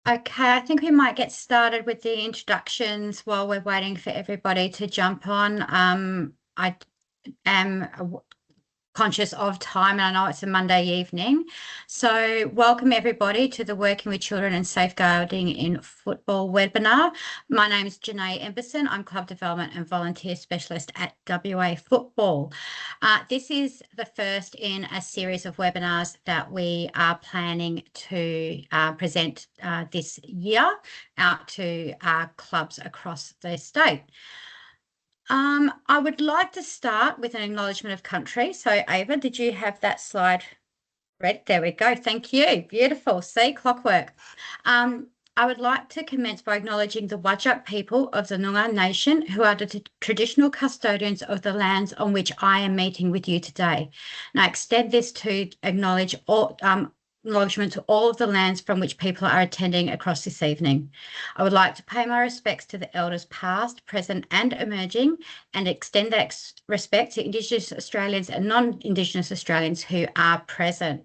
Okay, I think we might get started with the introductions while we're waiting for everybody to jump on. I am conscious of time, and I know it's a Monday evening. So welcome everybody to the Working with Children and Safeguarding in Football webinar. My name is Janae Emberson. I'm Club Development and Volunteer Specialist at WA Football. This is the first in a series of webinars that we are planning to present this year out to clubs across the state. I would like to start with an acknowledgement of country. So Ava, did you have that slide ready? There we go. Thank you. Beautiful. See, clockwork. I would like to commence by acknowledging the Whadjuk people of the Noongar Nation, who are the traditional custodians of the lands on which I am meeting with you today. And I extend this to acknowledge all acknowledgement to all of the lands from which people are attending across this evening. I would like to pay my respects to the elders past, present and emerging, and extend that respect to Indigenous Australians and non-Indigenous Australians who are present.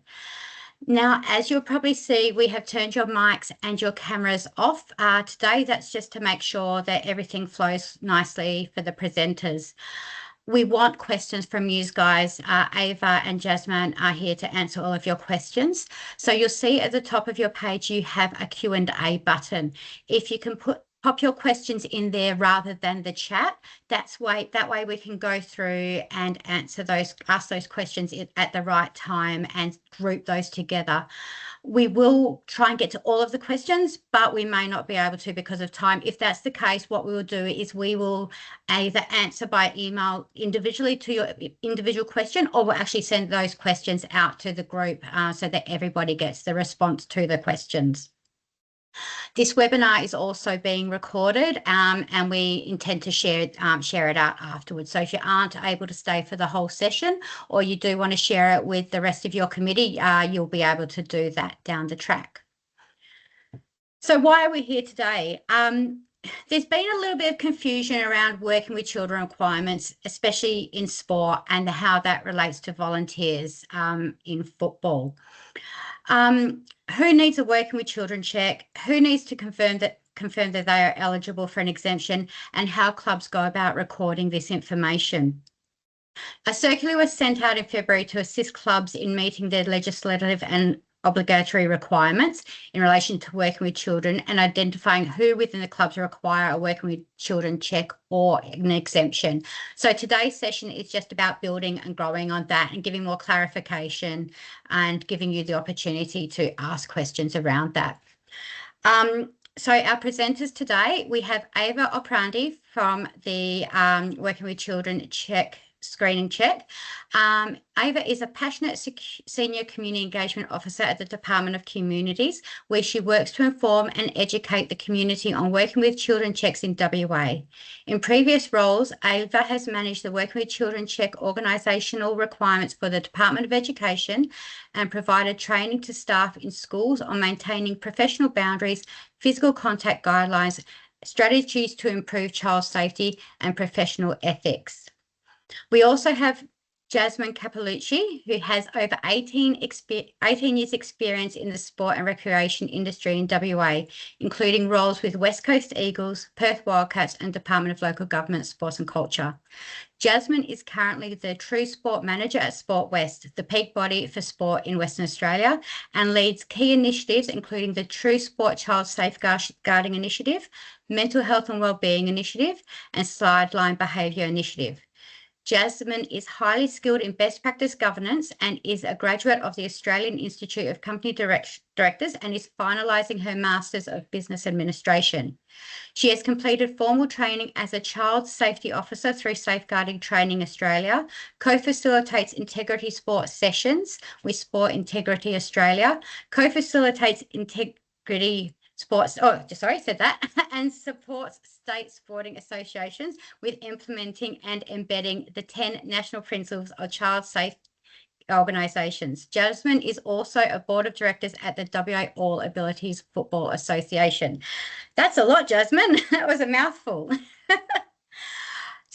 Now, as you'll probably see, we have turned your mics and your cameras off today. That's just to make sure that everything flows nicely for the presenters. We want questions from you guys. Ava and Jasmine are here to answer all of your questions. So you'll see at the top of your page, you have a Q&A button. If you can pop your questions in there rather than the chat, that way we can go through and ask those questions at the right time and group those together. We will try and get to all of the questions, but we may not be able to because of time. If that's the case, what we will do is we will either answer by email individually to your individual question, or we'll actually send those questions out to the group so that everybody gets the response to the questions. This webinar is also being recorded and we intend to share it out afterwards. So if you aren't able to stay for the whole session, or you do want to share it with the rest of your committee, you'll be able to do that down the track. So why are we here today? There's been a little bit of confusion around working with children requirements, especially in sport, and how that relates to volunteers in football. Who needs a working with children check? Who needs to confirm that they are eligible for an exemption, and how clubs go about recording this information? A circular was sent out in February to assist clubs in meeting their legislative and obligatory requirements in relation to working with children and identifying who within the clubs require a working with children check or an exemption. So today's session is just about building and growing on that and giving more clarification and giving you the opportunity to ask questions around that. So our presenters today, we have Ava Oprandi from the Working with Children Screening Check. Ava is a passionate senior community engagement officer at the Department of Communities, where she works to inform and educate the community on working with children checks in WA. In previous roles, Ava has managed the Working with Children Check organisational requirements for the Department of Education and provided training to staff in schools on maintaining professional boundaries, physical contact guidelines, strategies to improve child safety and professional ethics. We also have Jasmine Cappellucci, who has over 18 years experience in the sport and recreation industry in WA, including roles with West Coast Eagles, Perth Wildcats and Department of Local Government, Sports and Culture. Jasmine is currently the True Sport Manager at Sport West, the peak body for sport in Western Australia, and leads key initiatives including the True Sport Child Safeguarding Initiative, Mental Health and Wellbeing Initiative and Sideline Behaviour Initiative. Jasmine is highly skilled in best practice governance and is a graduate of the Australian Institute of Company Directors and is finalising her Masters of Business Administration. She has completed formal training as a Child Safety Officer through Safeguarding Training Australia, co-facilitates integrity sport sessions with Sport Integrity Australia, co-facilitates integrity sports, and supports state sporting associations with implementing and embedding the 10 national principles of child safe organisations. Jasmine is also a board of directors at the WA All Abilities Football Association. That's a lot, Jasmine. That was a mouthful.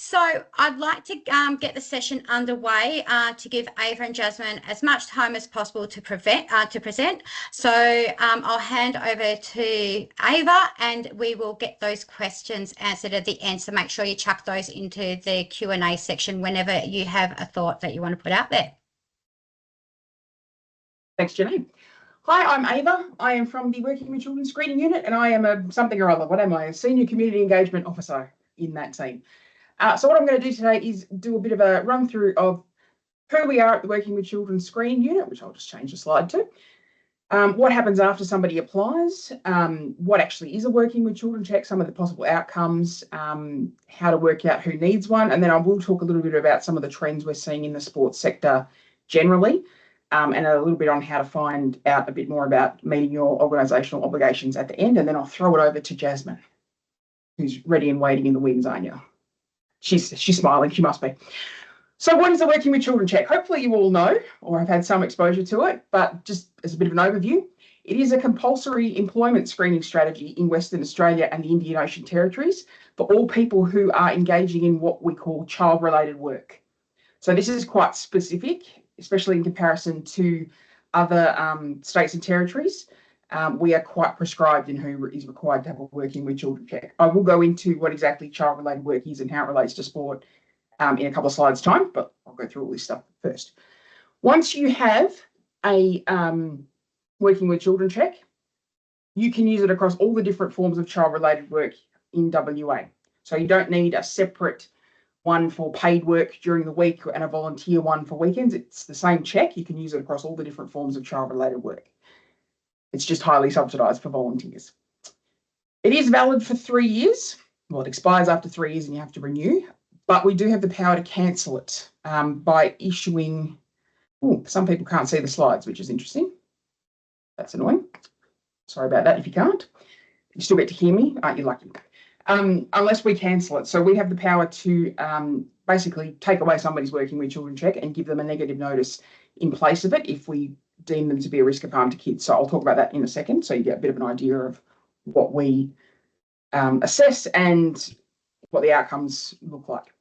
So I'd like to get the session underway to give Ava and Jasmine as much time as possible to present. So I'll hand over to Ava and we will get those questions answered at the end. So make sure you chuck those into the Q&A section whenever you have a thought that you want to put out there. Thanks, Janine. Hi, I'm Ava. I am from the Working with Children Screening Unit and I am a something or other. What am I? A Senior Community Engagement Officer in that team. So what I'm going to do today is do a bit of a run through of who we are at the Working with Children Screening Unit, which I'll just change the slide to. What happens after somebody applies, what actually is a Working with Children check, some of the possible outcomes, how to work out who needs one, and then I will talk a little bit about some of the trends we're seeing in the sports sector generally, and a little bit on how to find out a bit more about meeting your organisational obligations at the end, and then I'll throw it over to Jasmine, who's ready and waiting in the wings, aren't you? She's smiling, she must be. So what is the Working with Children check? Hopefully you all know or have had some exposure to it, but just as a bit of an overview, it is a compulsory employment screening strategy in Western Australia and the Indian Ocean Territories for all people who are engaging in what we call child-related work. So this is quite specific, especially in comparison to other states and territories. We are quite prescribed in who is required to have a Working with Children check. I will go into what exactly child-related work is and how it relates to sport in a couple of slides' time, but I'll go through all this stuff first. Once you have a Working with Children check, you can use it across all the different forms of child-related work in WA. So you don't need a separate one for paid work during the week and a volunteer one for weekends. It's the same check. You can use it across all the different forms of child-related work. It's just highly subsidised for volunteers. It is valid for 3 years. Well, it expires after 3 years and you have to renew, but we do have the power to cancel it by issuing, some people can't see the slides, which is interesting. That's annoying. Sorry about that if you can't. You still get to hear me, aren't you lucky? Unless we cancel it. So we have the power to basically take away somebody's Working with Children check and give them a negative notice in place of it if we deem them to be a risk of harm to kids. So I'll talk about that in a second, so you get a bit of an idea of what we assess and what the outcomes look like.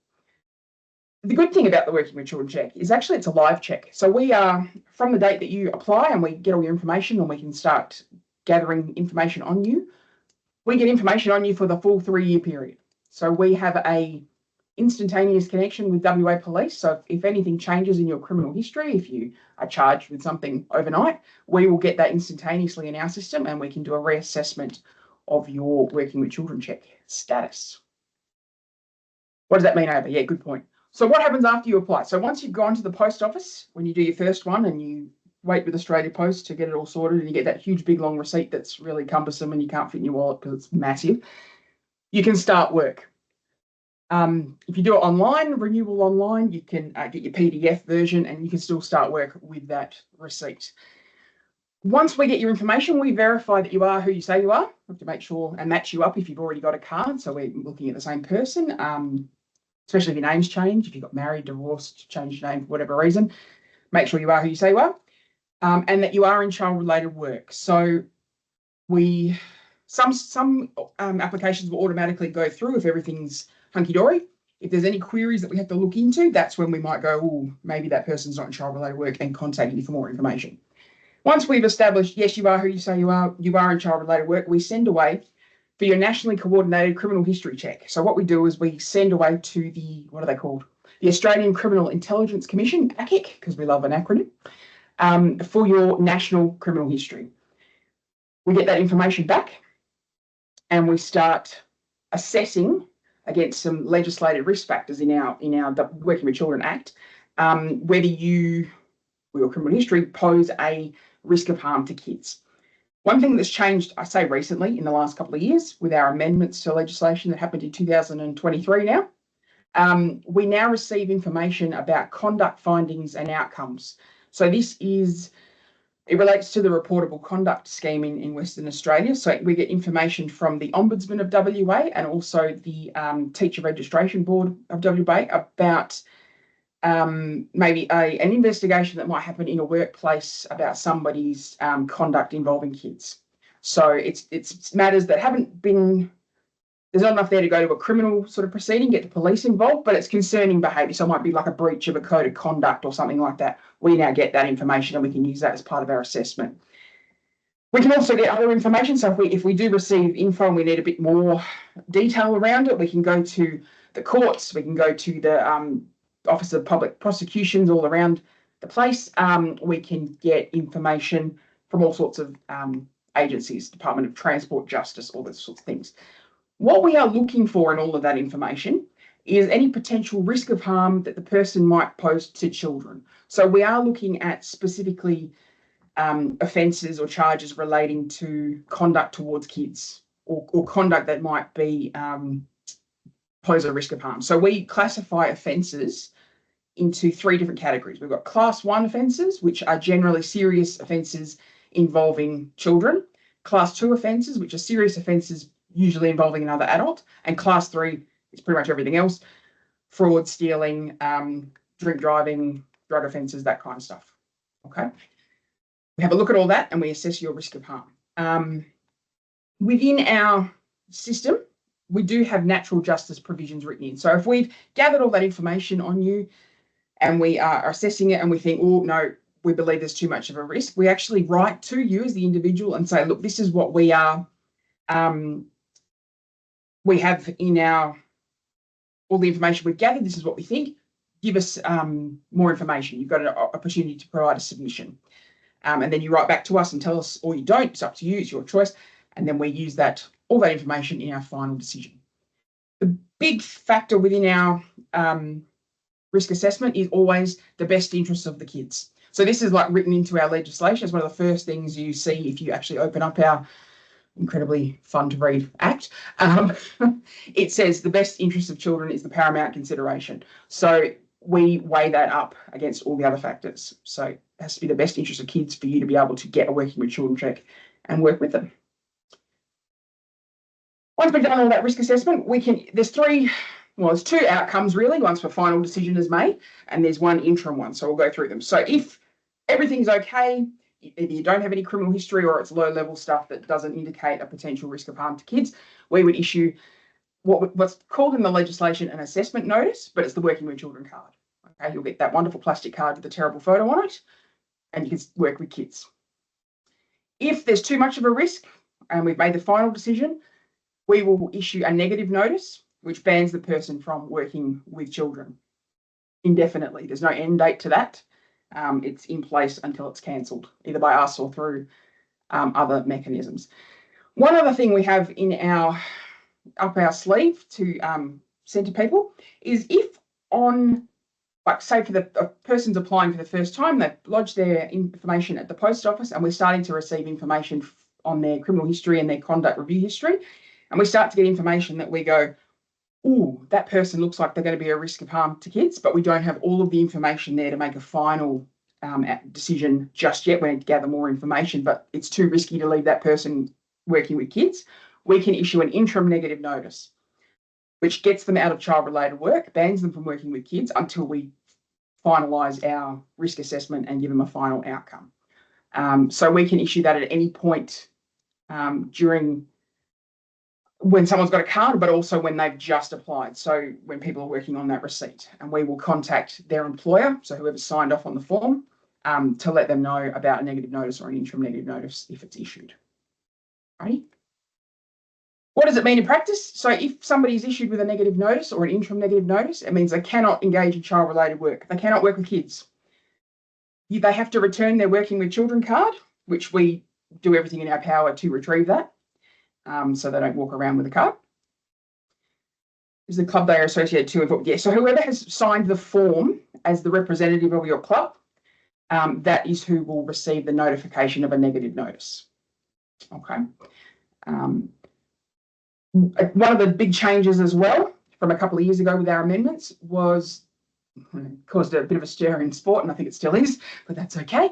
The good thing about the Working with Children check is actually it's a live check. So we are, from the date that you apply and we get all your information and we can start gathering information on you, we get information on you for the full 3-year period. So we have a instantaneous connection with WA Police. So if anything changes in your criminal history, if you are charged with something overnight, we will get that instantaneously in our system and we can do a reassessment of your Working with Children check status. What does that mean, Ava? Yeah, good point. So what happens after you apply? So once you've gone to the post office, when you do your first one and you wait with Australia Post to get it all sorted and you get that huge big long receipt that's really cumbersome and you can't fit in your wallet because it's massive, you can start work. If you do it online, renewal online, you can get your PDF version and you can still start work with that receipt. Once we get your information, we verify that you are who you say you are. We have to make sure and match you up if you've already got a card. So we're looking at the same person, especially if your name's changed, if you got married, divorced, changed your name for whatever reason, make sure you are who you say you are, and that you are in child-related work. So some applications will automatically go through if everything's hunky-dory. If there's any queries that we have to look into, that's when we might go, oh, maybe that person's not in child-related work and contact you for more information. Once we've established, yes, you are who you say you are in child-related work, we send away for your nationally coordinated criminal history check. So what we do is we send away to the, what are they called? The Australian Criminal Intelligence Commission, ACIC, because we love an acronym, for your national criminal history. We get that information back and we start assessing against some legislated risk factors in our Working with Children Act, whether you or your criminal history pose a risk of harm to kids. One thing that's changed, I say recently, in the last couple of years, with our amendments to legislation that happened in 2023 now, we now receive information about conduct findings and outcomes. So it relates to the reportable conduct scheme in Western Australia. So we get information from the Ombudsman of WA and also the Teacher Registration Board of WA about maybe an investigation that might happen in a workplace about somebody's conduct involving kids. So it's matters that haven't been there's not enough there to go to a criminal sort of proceeding, get the police involved, but it's concerning behaviour. So it might be like a breach of a code of conduct or something like that. We now get that information and we can use that as part of our assessment. We can also get other information. So if we do receive info and we need a bit more detail around it, we can go to the courts, we can go to the Office of Public Prosecutions all around the place. We can get information from all sorts of agencies, Department of Transport, Justice, all those sorts of things. What we are looking for in all of that information is any potential risk of harm that the person might pose to children. So we are looking at specifically offences or charges relating to conduct towards kids or conduct that might be pose a risk of harm. So we classify offences into 3 different categories. We've got Class 1 offences, which are generally serious offences involving children. Class 2 offences, which are serious offences usually involving another adult. And Class 3 is pretty much everything else. Fraud, stealing, drink driving, drug offences, that kind of stuff. Okay. We have a look at all that and we assess your risk of harm. Within our system, we do have natural justice provisions written in. So if we've gathered all that information on you and we are assessing it and we think, oh, no, we believe there's too much of a risk, we actually write to you as the individual and say, look, this is what we are, we have in our, all the information we've gathered, this is what we think, give us more information. You've got an opportunity to provide a submission. And then you write back to us and tell us, or you don't, it's up to you, it's your choice. And then we use that, all that information in our final decision. The big factor within our risk assessment is always the best interests of the kids. So this is like written into our legislation. It's one of the first things you see if you actually open up our incredibly fun to read act. It says the best interest of children is the paramount consideration. So we weigh that up against all the other factors. So it has to be the best interest of kids for you to be able to get a working with children check and work with them. Once we've done all that risk assessment, there's 2 outcomes really, once the final decision is made, and there's one interim one. So we'll go through them. So if everything's okay, either you don't have any criminal history or it's low level stuff that doesn't indicate a potential risk of harm to kids, we would issue what's called in the legislation an assessment notice, but it's the Working with Children card. Okay, you'll get that wonderful plastic card with a terrible photo on it, and you can work with kids. If there's too much of a risk and we've made the final decision, we will issue a negative notice, which bans the person from working with children indefinitely. There's no end date to that. It's in place until it's cancelled, either by us or through other mechanisms. One other thing we have in up our sleeve to send to people is if on, like say for the person's applying for the first time, they've lodged their information at the post office and we're starting to receive information on their criminal history and their conduct review history, and we start to get information that we go, oh, that person looks like they're going to be a risk of harm to kids, but we don't have all of the information there to make a final decision just yet. We need to gather more information, but it's too risky to leave that person working with kids. We can issue an interim negative notice, which gets them out of child-related work, bans them from working with kids until we finalise our risk assessment and give them a final outcome. So we can issue that at any point during when someone's got a card, but also when they've just applied. So when people are working on that receipt, and we will contact their employer, so whoever's signed off on the form, to let them know about a negative notice or an interim negative notice if it's issued. Right? What does it mean in practice? So if somebody is issued with a negative notice or an interim negative notice, it means they cannot engage in child-related work. They cannot work with kids. They have to return their Working with Children card, which we do everything in our power to retrieve that, so they don't walk around with a card. Is the club they are associated to? Yeah, so whoever has signed the form as the representative of your club, that is who will receive the notification of a negative notice. Okay. One of the big changes as well from a couple of years ago with our amendments was, caused a bit of a stir in sport, and I think it still is, but that's okay.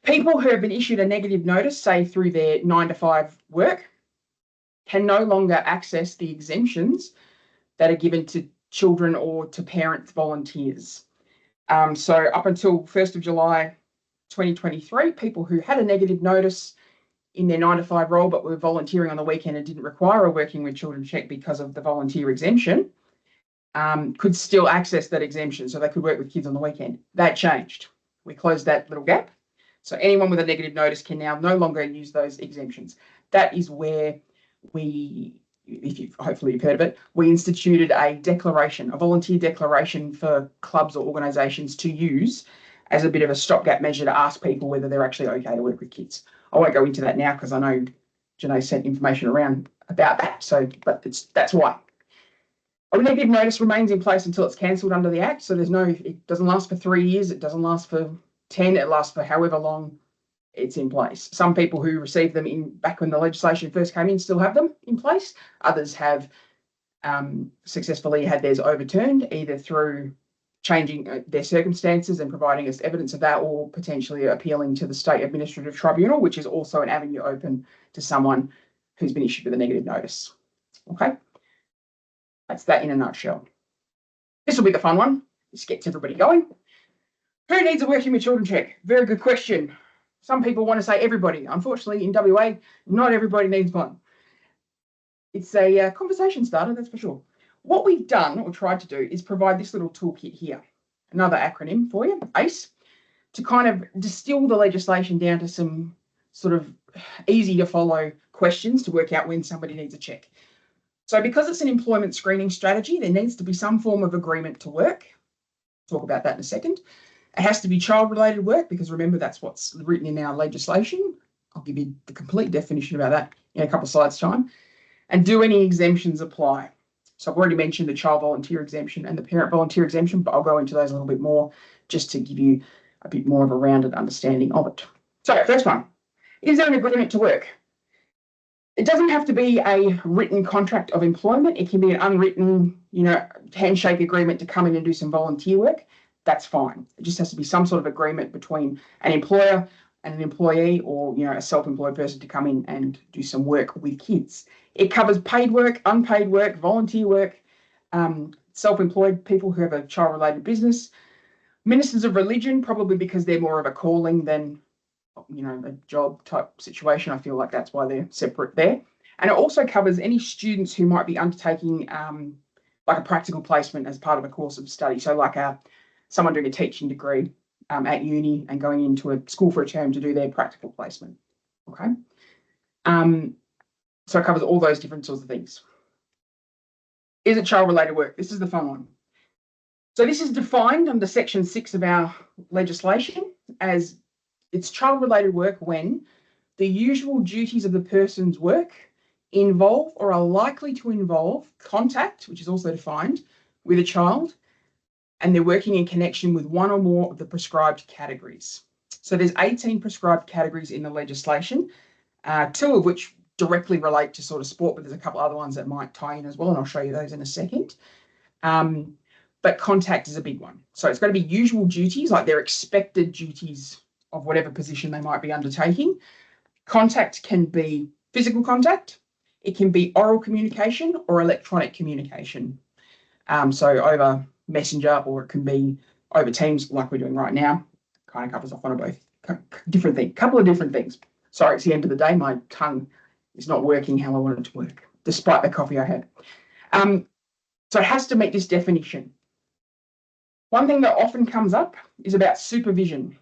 People who have been issued a negative notice, say through their 9 to 5 work, can no longer access the exemptions that are given to children or to parents volunteers. So up until 1st of July 2023, people who had a negative notice in their 9 to 5 role, but were volunteering on the weekend and didn't require a working with children check because of the volunteer exemption, could still access that exemption. So they could work with kids on the weekend. That changed. We closed that little gap. So anyone with a negative notice can now no longer use those exemptions. That is where hopefully you've heard of it, we instituted a declaration, a volunteer declaration for clubs or organisations to use as a bit of a stopgap measure to ask people whether they're actually okay to work with kids. I won't go into that now because I know Janae sent information around about that. So, but that's why. A negative notice remains in place until it's cancelled under the Act. So it doesn't last for 3 years. It doesn't last for 10. It lasts for however long it's in place. Some people who received them back when the legislation first came in still have them in place. Others have successfully had theirs overturned, either through changing their circumstances and providing us evidence of that, or potentially appealing to the State Administrative Tribunal, which is also an avenue open to someone who's been issued with a negative notice. Okay, that's that in a nutshell. This will be the fun one. This gets everybody going. Who needs a working with children check? Very good question. Some people want to say everybody. Unfortunately, in WA, not everybody needs one. It's a conversation starter, that's for sure. What we've done or tried to do is provide this little toolkit here, another acronym for you, ACE, to kind of distill the legislation down to some sort of easy to follow questions to work out when somebody needs a check. So because it's an employment screening strategy, there needs to be some form of agreement to work. Talk about that in a second. It has to be child-related work because remember, that's what's written in our legislation. I'll give you the complete definition about that in a couple of slides' time. And do any exemptions apply? So I've already mentioned the child volunteer exemption and the parent volunteer exemption, but I'll go into those a little bit more just to give you a bit more of a rounded understanding of it. So first one, is there an agreement to work? It doesn't have to be a written contract of employment. It can be an unwritten, handshake agreement to come in and do some volunteer work. That's fine. It just has to be some sort of agreement between an employer and an employee, or a self-employed person to come in and do some work with kids. It covers paid work, unpaid work, volunteer work, self-employed people who have a child-related business, ministers of religion, probably because they're more of a calling than a job type situation. I feel like that's why they're separate there. And it also covers any students who might be undertaking like a practical placement as part of a course of study. So like someone doing a teaching degree at uni and going into a school for a term to do their practical placement. Okay. So it covers all those different sorts of things. Is it child-related work? This is the fun one. So this is defined under Section 6 of our legislation as it's child-related work when the usual duties of the person's work involve or are likely to involve contact, which is also defined, with a child, and they're working in connection with one or more of the prescribed categories. So there's 18 prescribed categories in the legislation, 2 of which directly relate to sort of sport, but there's a couple other ones that might tie in as well, and I'll show you those in a second. But contact is a big one. So it's got to be usual duties, like their expected duties of whatever position they might be undertaking. Contact can be physical contact, it can be oral communication or electronic communication. So over Messenger, or it can be over Teams like we're doing right now. Kind of covers off on both different things, couple of different things. Sorry, it's the end of the day. My tongue is not working how I want it to work, despite the coffee I had. So it has to meet this definition. One thing that often comes up is about supervision.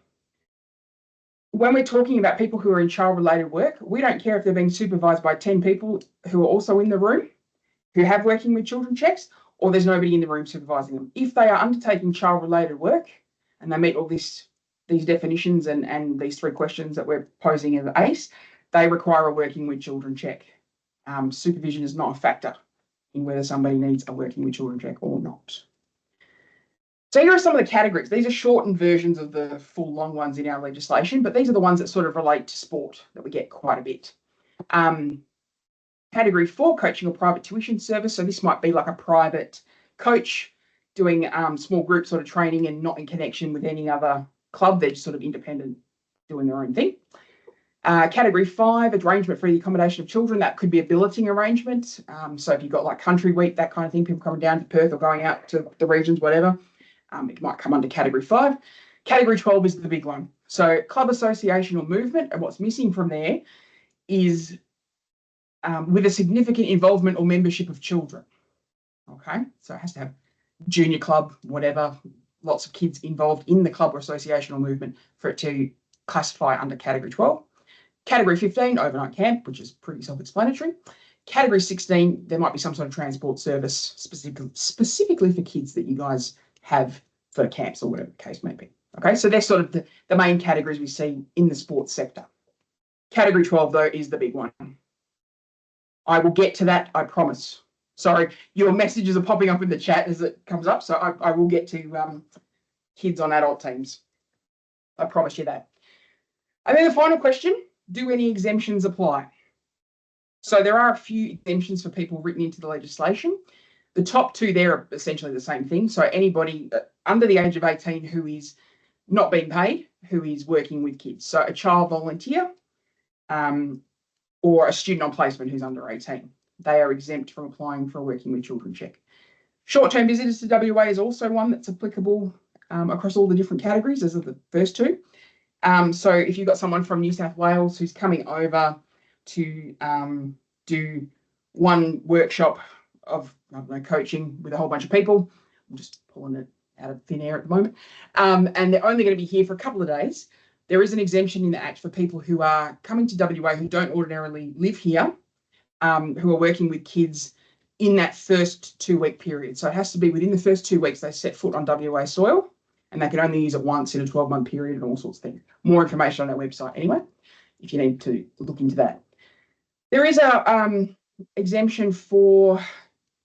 When we're talking about people who are in child-related work, we don't care if they're being supervised by 10 people who are also in the room, who have working with children checks, or there's nobody in the room supervising them. If they are undertaking child-related work and they meet all these definitions and these 3 questions that we're posing as ACE, they require a working with children check. Supervision is not a factor in whether somebody needs a working with children check or not. So here are some of the categories. These are shortened versions of the full long ones in our legislation, but these are the ones that sort of relate to sport that we get quite a bit. Category 4, coaching or private tuition service. So this might be like a private coach doing small group sort of training and not in connection with any other club. They're just sort of independent, doing their own thing. Category 5, arrangement for the accommodation of children. That could be a billeting arrangement. So if you've got like country week, that kind of thing, people coming down to Perth or going out to the regions, whatever, it might come under category 5. Category 12 is the big one. So club association or movement, and what's missing from there is with a significant involvement or membership of children. Okay, so it has to have junior club, whatever, lots of kids involved in the club or association or movement for it to classify under category 12. Category 15, overnight camp, which is pretty self-explanatory. Category 16, there might be some sort of transport service specifically for kids that you guys have for camps or whatever the case may be. Okay, so they're sort of the main categories we see in the sports sector. Category 12, though, is the big one. I will get to that, I promise. Sorry, your messages are popping up in the chat as it comes up, so I will get to kids on adult teams. I promise you that. And then the final question, do any exemptions apply? So there are a few exemptions for people written into the legislation. The top two there are essentially the same thing. So anybody under the age of 18 who is not being paid, who is working with kids. So a child volunteer or a student on placement who's under 18. They are exempt from applying for a working with children check. Short-term visitors to WA is also one that's applicable across all the different categories, as are the first two. So if you've got someone from New South Wales who's coming over to do one workshop of, I don't know, coaching with a whole bunch of people, I'm just pulling it out of thin air at the moment, and they're only going to be here for a couple of days, there is an exemption in the Act for people who are coming to WA who don't ordinarily live here, who are working with kids in that first 2-week period. So it has to be within the first 2 weeks they set foot on WA soil, and they can only use it once in a 12-month period and all sorts of things. More information on our website anyway, if you need to look into that. There is a exemption for,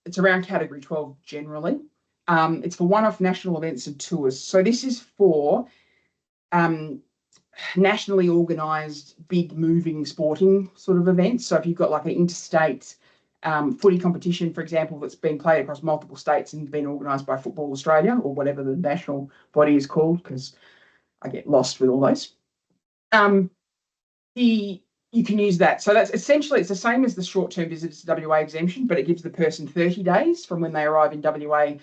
it's around category 12 generally. It's for one-off national events and tours. So this is for nationally organised big moving sporting sort of events. So if you've got like an interstate footy competition, for example, that's been played across multiple states and been organised by Football Australia or whatever the national body is called, because I get lost with all those. You can use that. So that's essentially, it's the same as the short-term visitors to WA exemption, but it gives the person 30 days from when they arrive in WA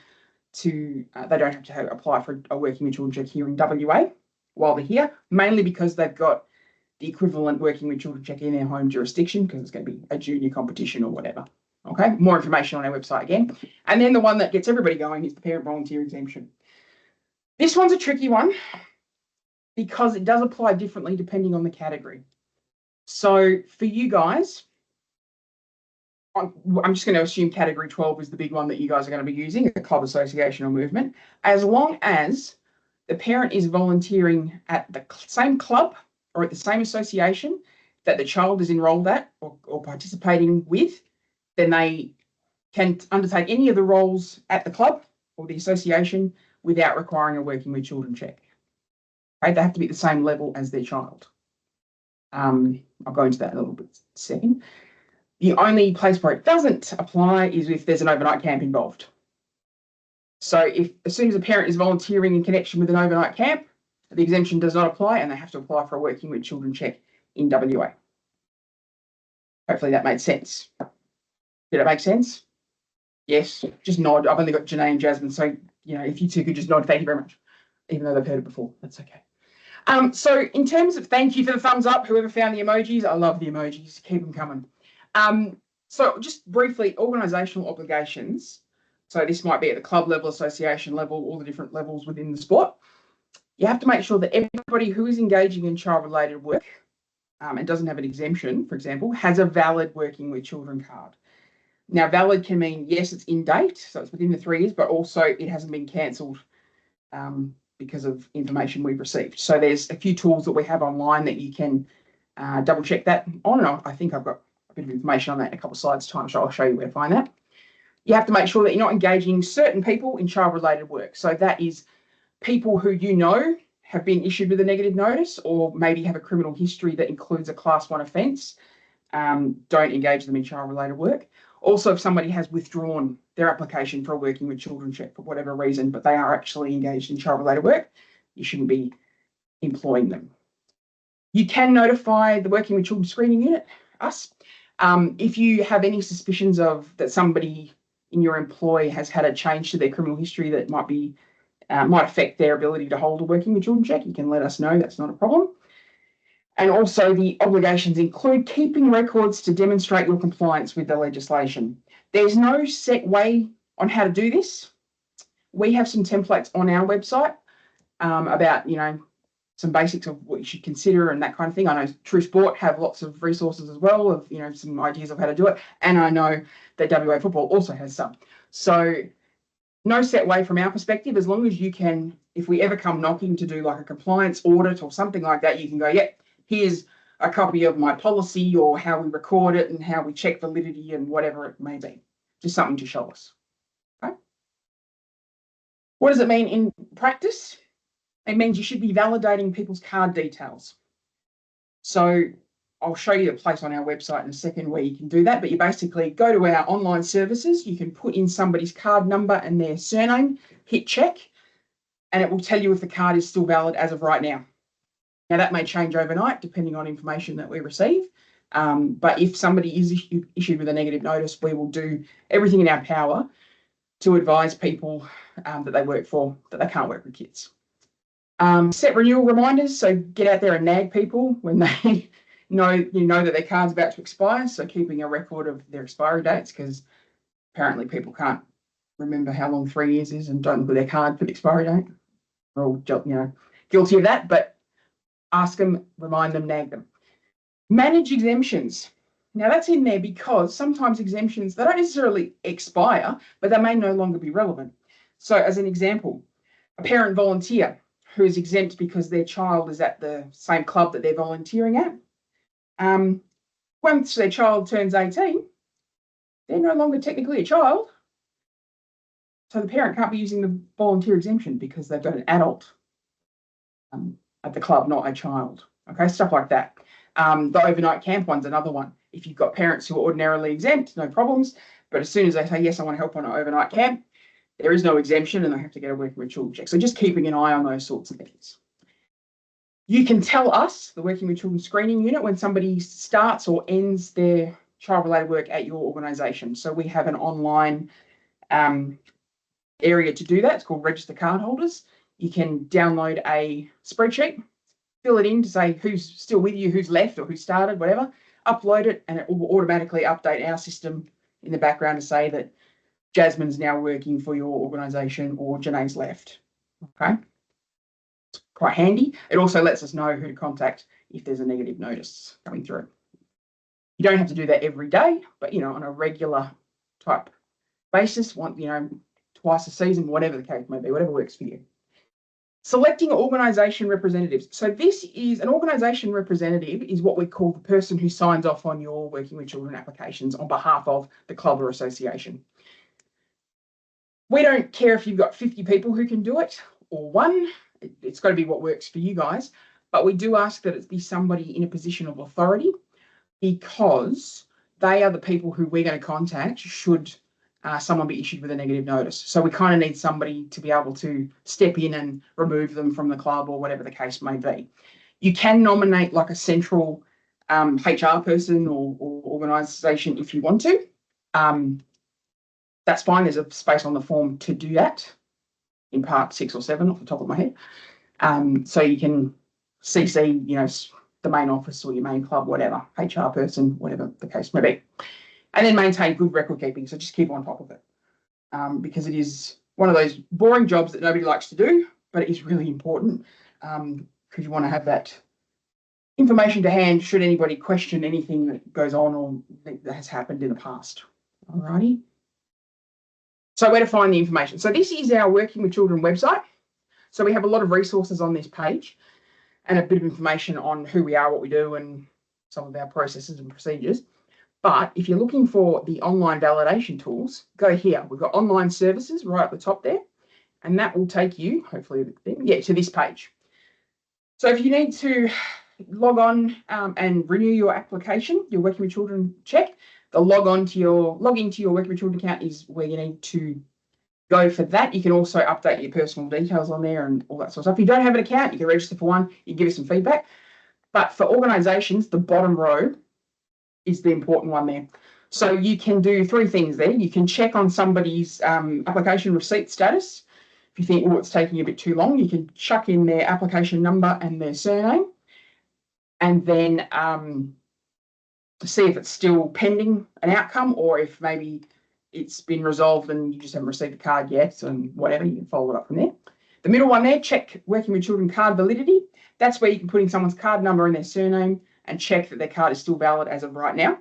to, they don't have to apply for a working with children check here in WA while they're here, mainly because they've got the equivalent working with children check in their home jurisdiction, because it's going to be a junior competition or whatever. Okay, more information on our website again. And then the one that gets everybody going is the parent volunteer exemption. This one's a tricky one because it does apply differently depending on the category. So for you guys, I'm just going to assume category 12 is the big one that you guys are going to be using, a club, association or movement, as long as the parent is volunteering at the same club or at the same association that the child is enrolled at or participating with, then they can undertake any of the roles at the club or the association without requiring a working with children check. Okay, they have to be at the same level as their child. I'll go into that in a little bit in a second. The only place where it doesn't apply is if there's an overnight camp involved. So if as soon as a parent is volunteering in connection with an overnight camp, the exemption does not apply and they have to apply for a working with children check in WA. Hopefully that made sense. Did it make sense? Yes, just nod. I've only got Janae and Jasmine, so you know, if you two could just nod, thank you very much. Even though they've heard it before, that's okay. So in terms of, thank you for the thumbs up, whoever found the emojis. I love the emojis, keep them coming. So just briefly, organisational obligations. So this might be at the club level, association level, all the different levels within the sport. You have to make sure that everybody who is engaging in child-related work and doesn't have an exemption, for example, has a valid working with children card. Now, valid can mean, yes, it's in date, so it's within the 3 years, but also it hasn't been cancelled because of information we've received. So there's a few tools that we have online that you can double check that on. And I think I've got a bit of information on that in a couple of slides time, so I'll show you where to find that. You have to make sure that you're not engaging certain people in child-related work. So that is people who you know have been issued with a negative notice or maybe have a criminal history that includes a Class 1 offence. Don't engage them in child-related work. Also, if somebody has withdrawn their application for a working with children check for whatever reason, but they are actually engaged in child-related work, you shouldn't be employing them. You can notify the Working with Children Screening Unit, us, if you have any suspicions of that somebody in your employ has had a change to their criminal history that might affect their ability to hold a working with children check. You can let us know. That's not a problem. And also the obligations include keeping records to demonstrate your compliance with the legislation. There's no set way on how to do this. We have some templates on our website about, some basics of what you should consider and that kind of thing. I know True Sport have lots of resources as well of, some ideas of how to do it. And I know that WA Football also has some. So no set way from our perspective, as long as you can, if we ever come knocking to do like a compliance audit or something like that, you can go, yep, here's a copy of my policy or how we record it and how we check validity and whatever it may be. Just something to show us. Okay. What does it mean in practice? It means you should be validating people's card details. So I'll show you a place on our website in a second where you can do that, but you basically go to our online services, you can put in somebody's card number and their surname, hit check, and it will tell you if the card is still valid as of right now. Now that may change overnight depending on information that we receive, but if somebody is issued with a negative notice, we will do everything in our power to advise people that they work for that they can't work with kids. Set renewal reminders, so get out there and nag people when they know that their card's about to expire. So keeping a record of their expiry dates, because apparently people can't remember how long 3 years is and don't look at their card for the expiry date. We're all guilty of that, but ask them, remind them, nag them. Manage exemptions. Now that's in there because sometimes exemptions, they don't necessarily expire, but they may no longer be relevant. So as an example, a parent volunteer who is exempt because their child is at the same club that they're volunteering at. Once their child turns 18, they're no longer technically a child. So the parent can't be using the volunteer exemption because they've got an adult at the club, not a child. Okay, stuff like that. The overnight camp one's another one. If you've got parents who are ordinarily exempt, no problems. But as soon as they say, yes, I want to help on an overnight camp, there is no exemption and they have to get a working with children check. So just keeping an eye on those sorts of things. You can tell us, the Working with Children Screening Unit, when somebody starts or ends their child-related work at your organisation. So we have an online area to do that. It's called Register Cardholders. You can download a spreadsheet, fill it in to say who's still with you, who's left or who started, whatever, upload it, and it will automatically update our system in the background to say that Jasmine's now working for your organisation or Janae's left. Okay. It's quite handy. It also lets us know who to contact if there's a negative notice coming through. You don't have to do that every day, but on a regular type basis, twice a season, whatever the case may be, whatever works for you. Selecting organisation representatives. So this is an organisation representative is what we call the person who signs off on your Working with Children applications on behalf of the club or association. We don't care if you've got 50 people who can do it or one. It's got to be what works for you guys. But we do ask that it be somebody in a position of authority because they are the people who we're going to contact should someone be issued with a negative notice. So we kind of need somebody to be able to step in and remove them from the club or whatever the case may be. You can nominate like a central HR person or organisation if you want to. That's fine. There's a space on the form to do that in part 6 or 7 off the top of my head. So you can CC, the main office or your main club, whatever, HR person, whatever the case may be. And then maintain good record keeping. So just keep on top of it because it is one of those boring jobs that nobody likes to do, but it is really important because you want to have that information to hand should anybody question anything that goes on or that has happened in the past. Alrighty. So where to find the information. So this is our Working with Children website. So we have a lot of resources on this page and a bit of information on who we are, what we do, and some of our processes and procedures. But if you're looking for the online validation tools, go here. We've got online services right at the top there, and that will take you, hopefully, to this page. So if you need to log on and renew your application, your Working with Children check, the log into your Working with Children account is where you need to go for that. You can also update your personal details on there and all that sort of stuff. If you don't have an account, you can register for one. You can give us some feedback. But for organisations, the bottom row is the important one there. So you can do 3 things there. You can check on somebody's application receipt status. If you think, oh, it's taking a bit too long, you can chuck in their application number and their surname. and then see if it's still pending an outcome, or if maybe it's been resolved and you just haven't received a card yet, and whatever, you can follow it up from there. The middle one there, check Working with Children card validity. That's where you can put in someone's card number and their surname and check that their card is still valid as of right now.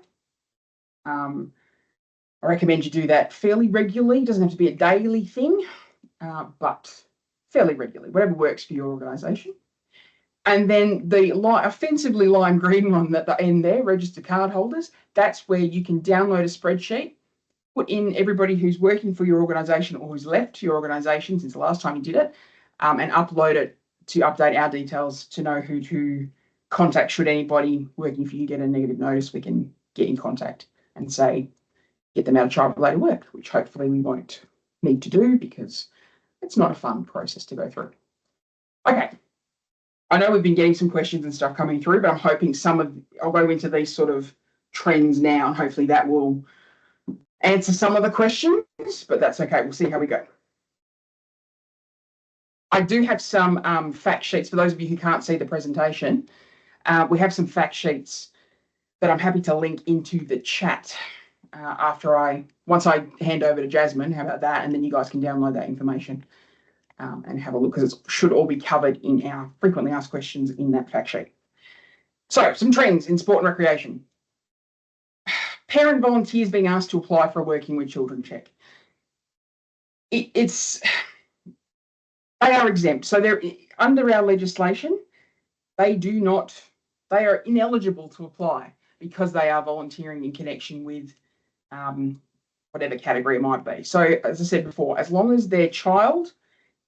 I recommend you do that fairly regularly. It doesn't have to be a daily thing, but fairly regularly, whatever works for your organisation. And then the offensively lime green one at the end there, registered card holders, that's where you can download a spreadsheet, put in everybody who's working for your organisation or who's left your organisation since the last time you did it, and upload it to update our details to know who to contact should anybody working for you get a negative notice. We can get in contact and say, get them out of child-related work, which hopefully we won't need to do because it's not a fun process to go through. Okay. I know we've been getting some questions and stuff coming through, but I'm hoping I'll go into these sort of trends now, and hopefully that will answer some of the questions, but that's okay. We'll see how we go. I do have some fact sheets for those of you who can't see the presentation. We have some fact sheets that I'm happy to link into the chat once I hand over to Jasmine. How about that? And then you guys can download that information and have a look, because it should all be covered in our frequently asked questions in that fact sheet. So, some trends in sport and recreation. Parent volunteers being asked to apply for a Working with Children check. They are exempt. So they're under our legislation, they are ineligible to apply because they are volunteering in connection with whatever category it might be. So as I said before, as long as their child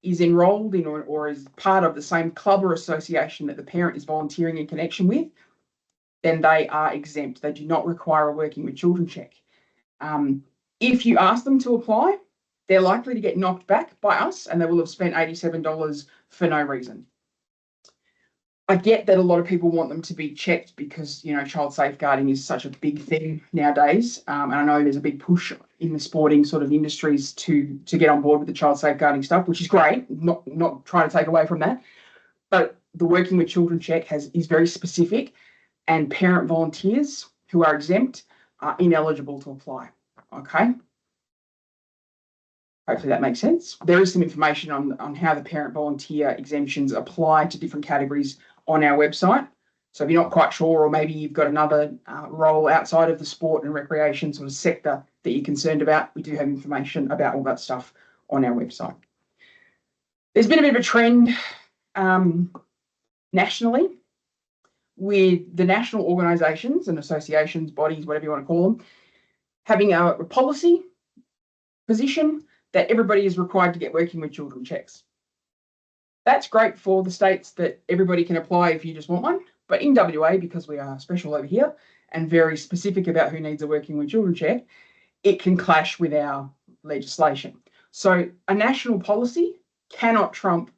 is enrolled in or is part of the same club or association that the parent is volunteering in connection with, then they are exempt. They do not require a Working with Children check. If you ask them to apply, they're likely to get knocked back by us, and they will have spent $87 for no reason. I get that a lot of people want them to be checked because, child safeguarding is such a big thing nowadays. And I know there's a big push in the sporting sort of industries to get on board with the child safeguarding stuff, which is great. Not trying to take away from that. But the Working with Children check is very specific, and parent volunteers who are exempt are ineligible to apply. Okay. Hopefully that makes sense. There is some information on how the parent volunteer exemptions apply to different categories on our website. So if you're not quite sure, or maybe you've got another role outside of the sport and recreation sort of sector that you're concerned about, we do have information about all that stuff on our website. There's been a bit of a trend nationally with the national organisations and associations, bodies, whatever you want to call them, having a policy position that everybody is required to get Working with Children checks. That's great for the states that everybody can apply if you just want one. But in WA, because we are special over here and very specific about who needs a Working with Children check, it can clash with our legislation. So a national policy cannot trump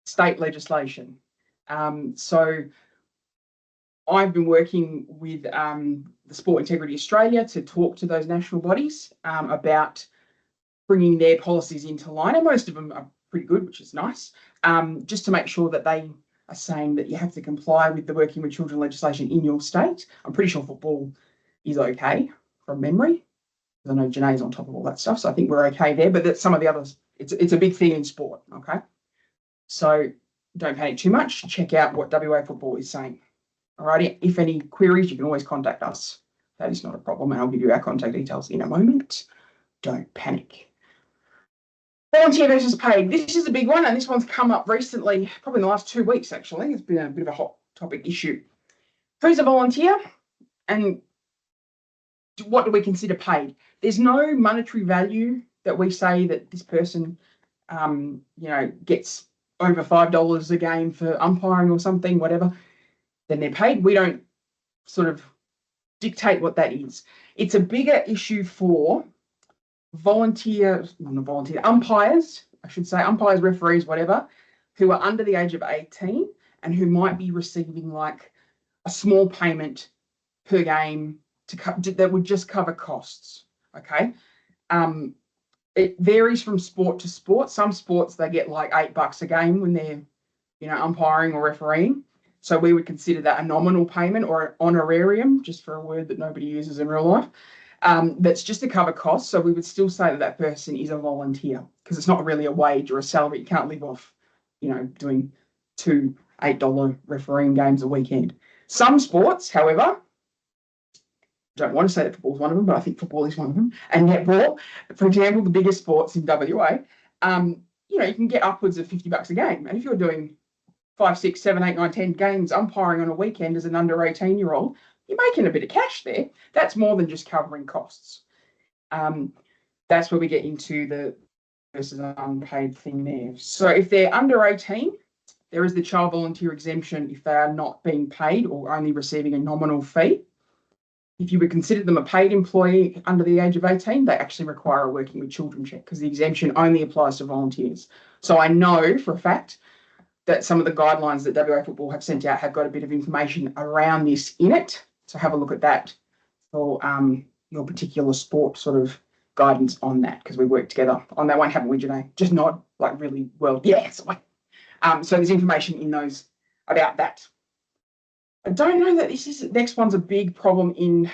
state legislation. So I've been working with the Sport Integrity Australia to talk to those national bodies about bringing their policies into line, and most of them are pretty good, which is nice, just to make sure that they are saying that you have to comply with the Working with Children legislation in your state. I'm pretty sure football is okay from memory. I know Janae's on top of all that stuff, so I think we're okay there, but that's some of the others. It's a big thing in sport, okay? So don't panic too much. Check out what WA Football is saying. Alrighty, if any queries, you can always contact us. That is not a problem, and I'll give you our contact details in a moment. Don't panic. Volunteer versus paid. This is a big one, and this one's come up recently, probably in the last 2 weeks, actually. It's been a bit of a hot topic issue. Who's a volunteer, and what do we consider paid? There's no monetary value that we say that this person, gets over $5 a game for umpiring or something, whatever, then they're paid. We don't sort of dictate what that is. It's a bigger issue for umpires, I should say, umpires, referees, whatever, who are under the age of 18 and who might be receiving like a small payment per game that would just cover costs. Okay. It varies from sport to sport. Some sports, they get like $8 a game when they're, umpiring or refereeing. So we would consider that a nominal payment or an honorarium, just for a word that nobody uses in real life. That's just to cover costs. So we would still say that that person is a volunteer because it's not really a wage or a salary. You can't live off, doing 2 $8 refereeing games a weekend. Some sports, however, don't want to say that football is one of them, but I think football is one of them. And netball, for example, the biggest sports in WA, you can get upwards of $50 a game. And if you're doing 5, 6, 7, 8, 9, 10 games umpiring on a weekend as an under 18-year-old, you're making a bit of cash there. That's more than just covering costs. That's where we get into the versus unpaid thing there. So if they're under 18, there is the child volunteer exemption if they are not being paid or only receiving a nominal fee. If you would consider them a paid employee under the age of 18, they actually require a working with children check because the exemption only applies to volunteers. So I know for a fact that some of the guidelines that WA Football have sent out have got a bit of information around this in it. So have a look at that for your particular sport sort of guidance on that because we work together on that one, haven't we, Janae? Just nod like really well. Yes. So there's information in those about that. I don't know that next one's a big problem in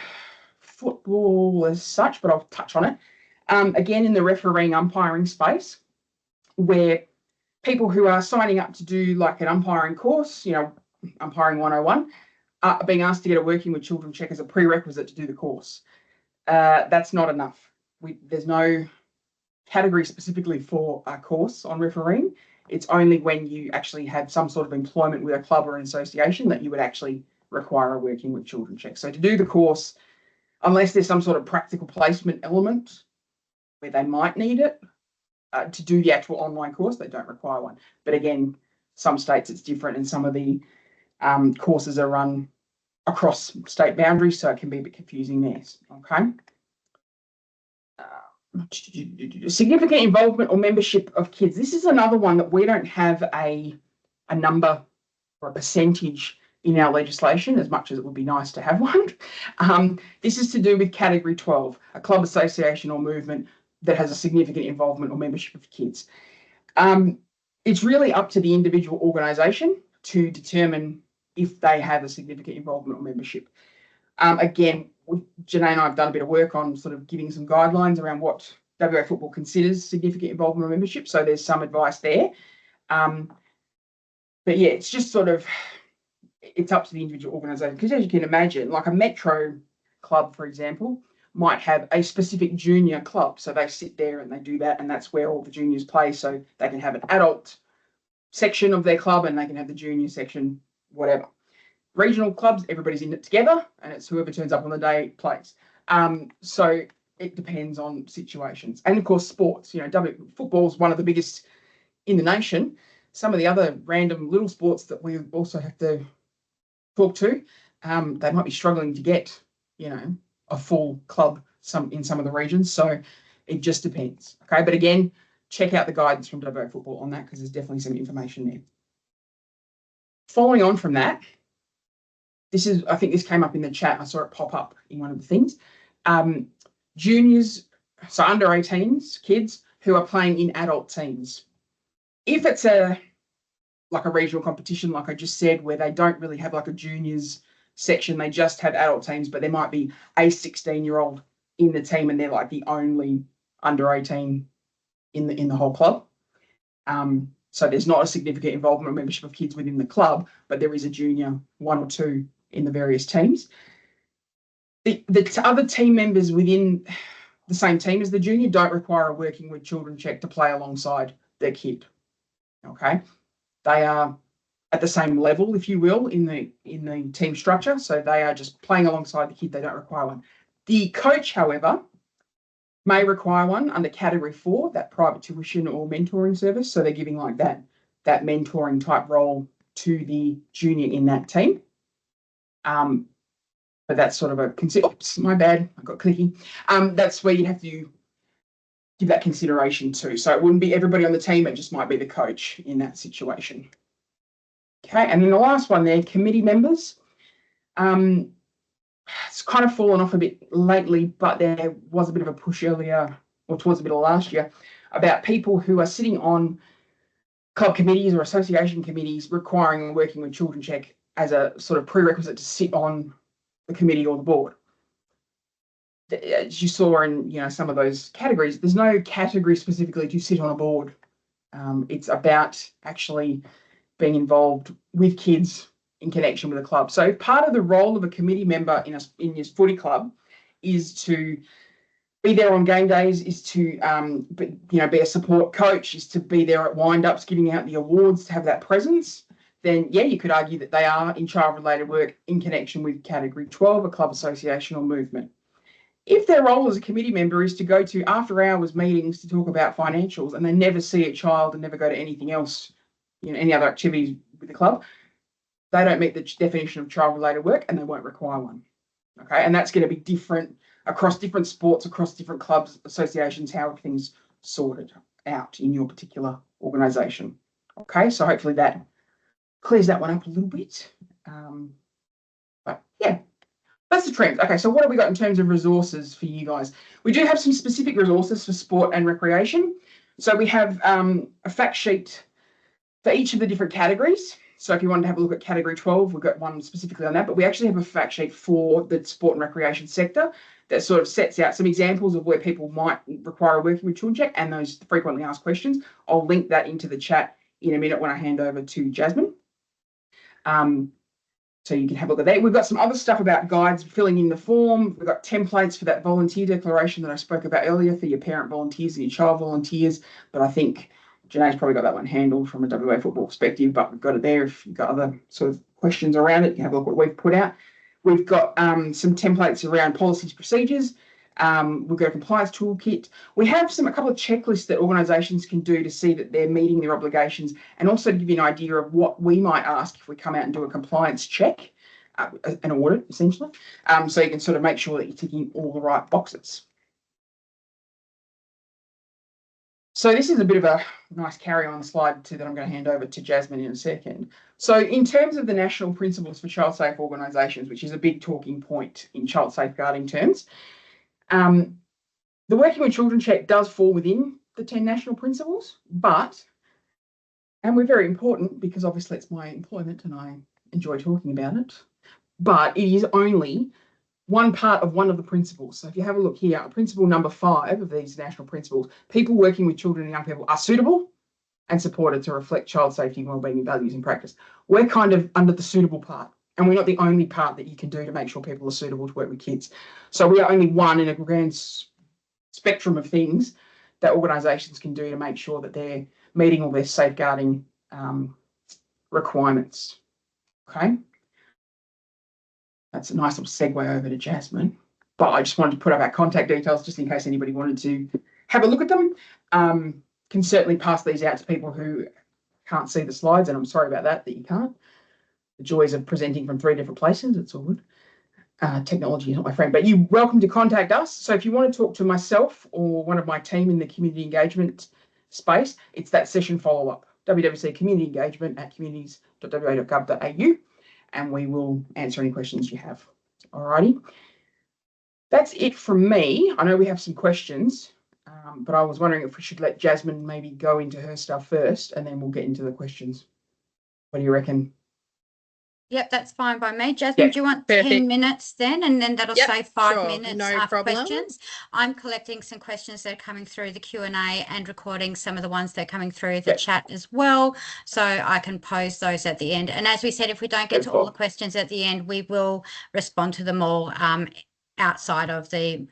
football as such, but I'll touch on it. Again, in the refereeing umpiring space, where people who are signing up to do like an umpiring course, umpiring 101, are being asked to get a working with children check as a prerequisite to do the course. That's not enough. There's no category specifically for a course on refereeing. It's only when you actually have some sort of employment with a club or an association that you would actually require a working with children check. So to do the course, unless there's some sort of practical placement element where they might need it, to do the actual online course, they don't require one. But again, some states it's different and some of the courses are run across state boundaries, so it can be a bit confusing there. Okay. Significant involvement or membership of kids. This is another one that we don't have a number or a percentage in our legislation, as much as it would be nice to have one. This is to do with Category 12, a club, association or movement that has a significant involvement or membership of kids. It's really up to the individual organisation to determine if they have a significant involvement or membership. Again, Janae and I have done a bit of work on sort of giving some guidelines around what WA Football considers significant involvement or membership. So there's some advice there. But yeah, it's just sort of, it's up to the individual organisation. Because as you can imagine, like a metro club, for example, might have a specific junior club. So they sit there and they do that, and that's where all the juniors play. So they can have an adult section of their club and they can have the junior section, whatever. Regional clubs, everybody's in it together, and it's whoever turns up on the day plays. So it depends on situations. And of course, sports, football is one of the biggest in the nation. Some of the other random little sports that we also have to talk to, they might be struggling to get, a full club in some of the regions. So it just depends. Okay. But again, check out the guidance from WA Football on that because there's definitely some information there. Following on from that, I think this came up in the chat. I saw it pop up in one of the things. Juniors, so under 18s, kids who are playing in adult teams. If it's like a regional competition, like I just said, where they don't really have like a juniors section, they just have adult teams, but there might be a 16-year-old in the team and they're like the only under 18 in the whole club. So there's not a significant involvement or membership of kids within the club, but there is a junior 1 or 2 in the various teams. The other team members within the same team as the junior don't require a working with children check to play alongside their kid. Okay, they are at the same level, if you will, in the team structure. So they are just playing alongside the kid. They don't require one. The coach, however, may require one under Category 4, that private tuition or mentoring service. So they're giving like that mentoring type role to the junior in that team. But that's sort of oops, my bad, I got clicky. That's where you have to give that consideration too. So it wouldn't be everybody on the team, it just might be the coach in that situation. Okay, and then the last one there, committee members. It's kind of fallen off a bit lately, but there was a bit of a push earlier, or towards the middle of last year, about people who are sitting on club committees or association committees requiring working with children check as a sort of prerequisite to sit on the committee or the board. As you saw in some of those categories, there's no category specifically to sit on a board. It's about actually being involved with kids in connection with a club. So part of the role of a committee member in your footy club is to be there on game days, is to be a support coach, is to be there at wind-ups, giving out the awards, to have that presence. Then yeah, you could argue that they are in child-related work in connection with Category 12, a club, association or movement. If their role as a committee member is to go to after-hours meetings to talk about financials and they never see a child and never go to anything else, any other activities with the club, they don't meet the definition of child-related work and they won't require one. Okay, and that's going to be different across different sports, across different clubs, associations, how everything's sorted out in your particular organisation. Okay, so hopefully that clears that one up a little bit. But yeah, that's the trends. Okay, so what have we got in terms of resources for you guys? We do have some specific resources for sport and recreation. So we have a fact sheet for each of the different categories. So if you wanted to have a look at Category 12, we've got one specifically on that, but we actually have a fact sheet for the sport and recreation sector that sort of sets out some examples of where people might require a working with children check and those frequently asked questions. I'll link that into the chat in a minute when I hand over to Jasmine. So you can have a look at that. We've got some other stuff about guides, filling in the form. We've got templates for that volunteer declaration that I spoke about earlier for your parent volunteers and your child volunteers, but I think Janae's probably got that one handled from a WA football perspective, but we've got it there. If you've got other sort of questions around it, you can have a look at what we've put out. We've got some templates around policies, procedures. We've got a compliance toolkit. We have a couple of checklists that organisations can do to see that they're meeting their obligations, and also to give you an idea of what we might ask if we come out and do a compliance check, an audit essentially. So you can sort of make sure that you're ticking all the right boxes. So this is a bit of a nice carry-on slide that I'm going to hand over to Jasmine in a second. So in terms of the National Principles for Child Safe Organisations, which is a big talking point in child safeguarding terms, the Working with Children check does fall within the 10 national principles, and we're very important because obviously it's my employment and I enjoy talking about it, but it is only one part of one of the principles. So if you have a look here, principle number 5 of these national principles, people working with children and young people are suitable and supported to reflect child safety, wellbeing and values in practice. We're kind of under the suitable part, and we're not the only part that you can do to make sure people are suitable to work with kids. So we are only one in a grand spectrum of things that organisations can do to make sure that they're meeting all their safeguarding requirements. Okay. That's a nice little segue over to Jasmine, but I just wanted to put up our contact details just in case anybody wanted to have a look at them. Can certainly pass these out to people who can't see the slides, and I'm sorry about that you can't. The joys of presenting from 3 different places, it's all good. Technology is not my friend, but you're welcome to contact us. So if you want to talk to myself or one of my team in the community engagement space, it's that session follow-up, WWC community engagement at communities.wa.gov.au. and we will answer any questions you have. Alrighty. That's it from me. I know we have some questions, but I was wondering if we should let Jasmine maybe go into her stuff first and then we'll get into the questions. What do you reckon? Yep, that's fine by me. Jasmine, do you want 10 minutes then? And then that'll save 5 minutes after questions. I'm collecting some questions that are coming through the Q&A and recording some of the ones that are coming through the chat as well. So I can pose those at the end. And as we said, if we don't get to all the questions at the end, we will respond to them all outside of the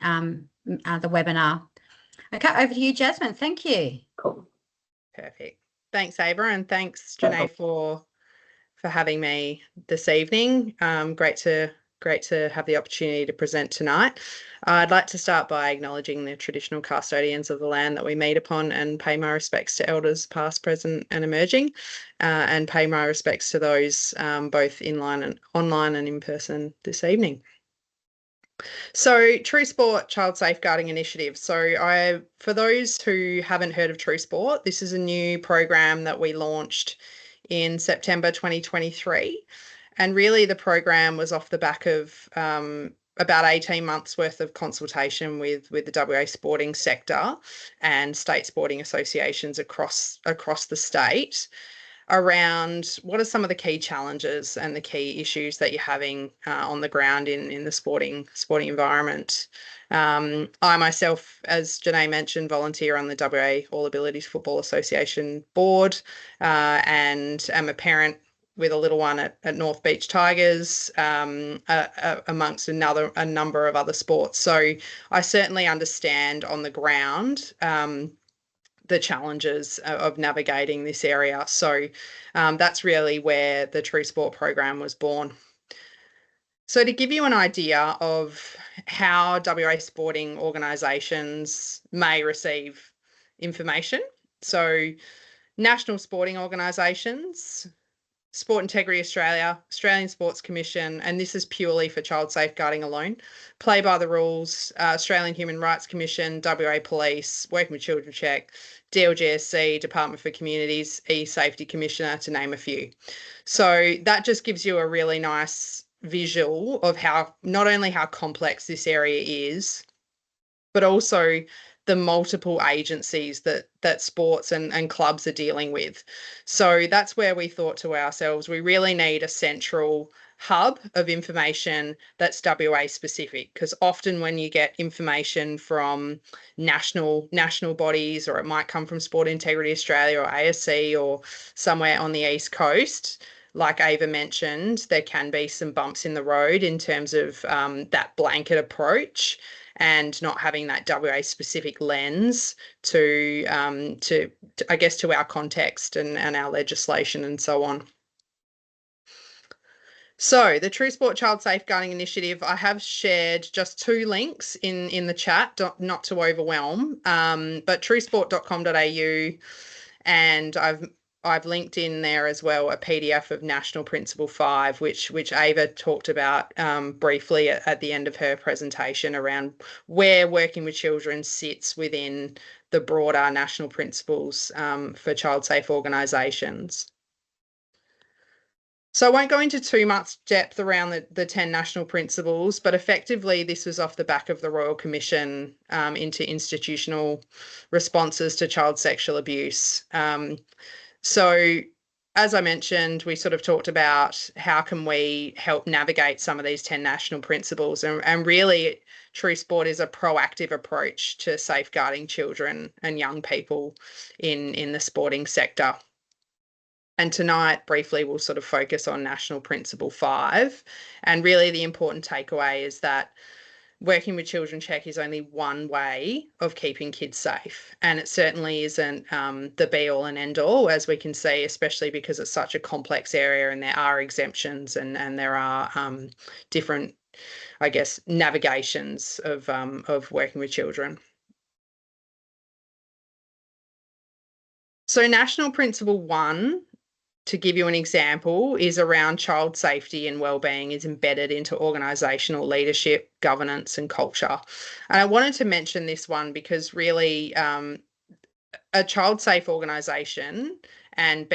webinar. Okay, over to you, Jasmine. Thank you. Cool. Perfect. Thanks, Ava, and thanks, Janae, for having me this evening. Great to have the opportunity to present tonight. I'd like to start by acknowledging the traditional custodians of the land that we meet upon and pay my respects to elders past, present and emerging, and pay my respects to those both online and in person this evening. So True Sport Child Safeguarding Initiative. So for those who haven't heard of True Sport, this is a new program that we launched in September 2023. And really the program was off the back of about 18 months worth of consultation with the WA sporting sector and state sporting associations across the state. around what are some of the key challenges and the key issues that you're having on the ground in the sporting environment. I myself, as Janae mentioned, volunteer on the WA All Abilities Football Association board and am a parent with a little one at North Beach Tigers, amongst a number of other sports. So I certainly understand on the ground the challenges of navigating this area. So that's really where the True Sport program was born. So to give you an idea of how WA sporting organisations may receive information, so national sporting organisations, Sport Integrity Australia, Australian Sports Commission, and this is purely for child safeguarding alone, Play by the Rules, Australian Human Rights Commission, WA Police, Working with Children Check, DLGSC, Department for Communities, E-Safety Commissioner, to name a few. So that just gives you a really nice visual of how, not only how complex this area is, but also the multiple agencies that sports and clubs are dealing with. So that's where we thought to ourselves, we really need a central hub of information that's WA specific, because often when you get information from national bodies, or it might come from Sport Integrity Australia or ASC or somewhere on the East Coast, like Ava mentioned, there can be some bumps in the road in terms of that blanket approach and not having that WA specific lens to I guess, to our context and our legislation and so on. So the True Sport Child Safeguarding Initiative, I have shared just 2 links in the chat, not to overwhelm, but truesport.com.au, and I've linked in there as well a PDF of National Principle 5, which Ava talked about briefly at the end of her presentation, around where working with children sits within the broader national principles for child safe organisations. So I won't go into too much depth around the 10 national principles, but effectively this was off the back of the Royal Commission into institutional responses to child sexual abuse. So as I mentioned, we sort of talked about how can we help navigate some of these 10 national principles, and really True Sport is a proactive approach to safeguarding children and young people in the sporting sector. And tonight, briefly, we'll sort of focus on National Principle 5. And really the important takeaway is that Working with Children Check is only one way of keeping kids safe. And it certainly isn't the be all and end all, as we can see, especially because it's such a complex area and there are exemptions and there are different, I guess, navigations of working with children. So National Principle 1, to give you an example, is around child safety and wellbeing is embedded into organisational leadership, governance and culture. And I wanted to mention this one because really a child safe organisation and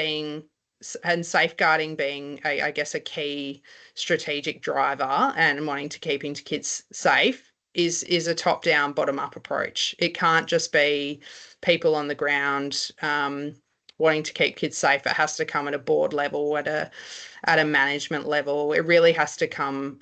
safeguarding being, I guess, a key strategic driver and wanting to keep kids safe is a top-down, bottom-up approach. It can't just be people on the ground wanting to keep kids safe. It has to come at a board level, at a management level. It really has to come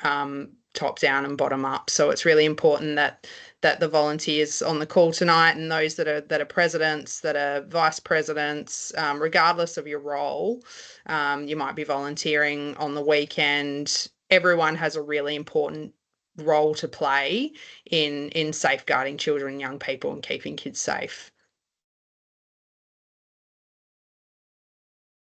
top down and bottom up. So it's really important that the volunteers on the call tonight and those that are presidents, that are vice presidents, regardless of your role, you might be volunteering on the weekend. Everyone has a really important role to play in safeguarding children and young people and keeping kids safe.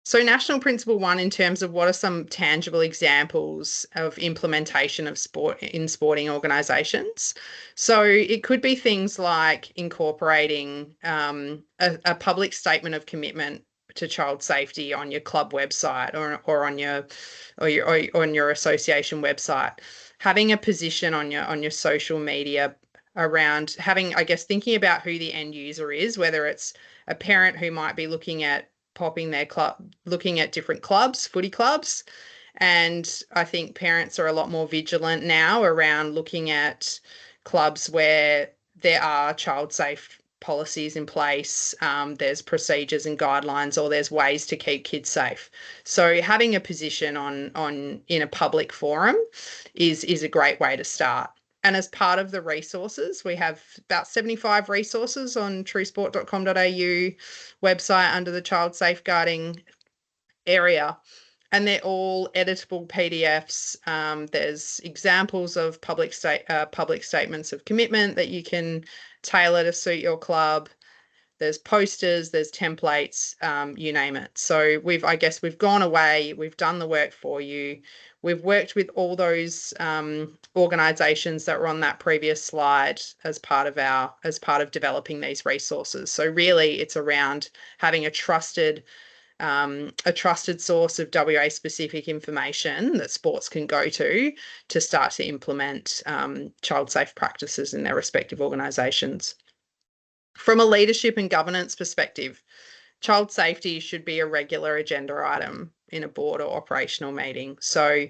So National Principle 1, in terms of what are some tangible examples of implementation of sport in sporting organisations. So it could be things like incorporating a public statement of commitment to child safety on your club website or on your association website, having a position on your social media around having, I guess, thinking about who the end user is, whether it's a parent who might be looking at popping their club, looking at different clubs, footy clubs. And I think parents are a lot more vigilant now around looking at clubs where there are child safe policies in place, there's procedures and guidelines, or there's ways to keep kids safe. So having a position on in a public forum is a great way to start. And as part of the resources, we have about 75 resources on truesport.com.au website under the child safeguarding area. And they're all editable PDFs. There's examples of public statements of commitment that you can tailor to suit your club. There's posters, there's templates, you name it. So I guess we've gone away, we've done the work for you. We've worked with all those organisations that were on that previous slide as part of developing these resources. So really, it's around having a trusted source of WA specific information that sports can go to start to implement child safe practices in their respective organisations. From a leadership and governance perspective, child safety should be a regular agenda item in a board or operational meeting. So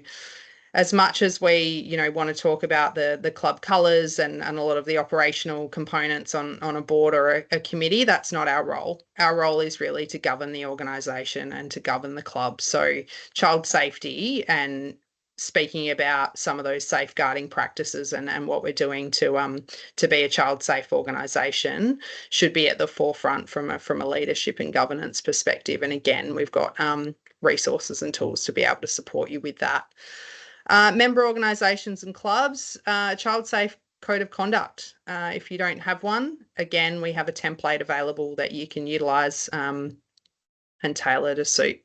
as much as we, want to talk about the club colours and a lot of the operational components on a board or a committee, that's not our role. Our role is really to govern the organisation and to govern the club. So child safety and speaking about some of those safeguarding practices and what we're doing to be a child safe organisation should be at the forefront from a leadership and governance perspective. And again, we've got resources and tools to be able to support you with that. Member organisations and clubs, child safe code of conduct. If you don't have one, again, we have a template available that you can utilise and tailor to suit.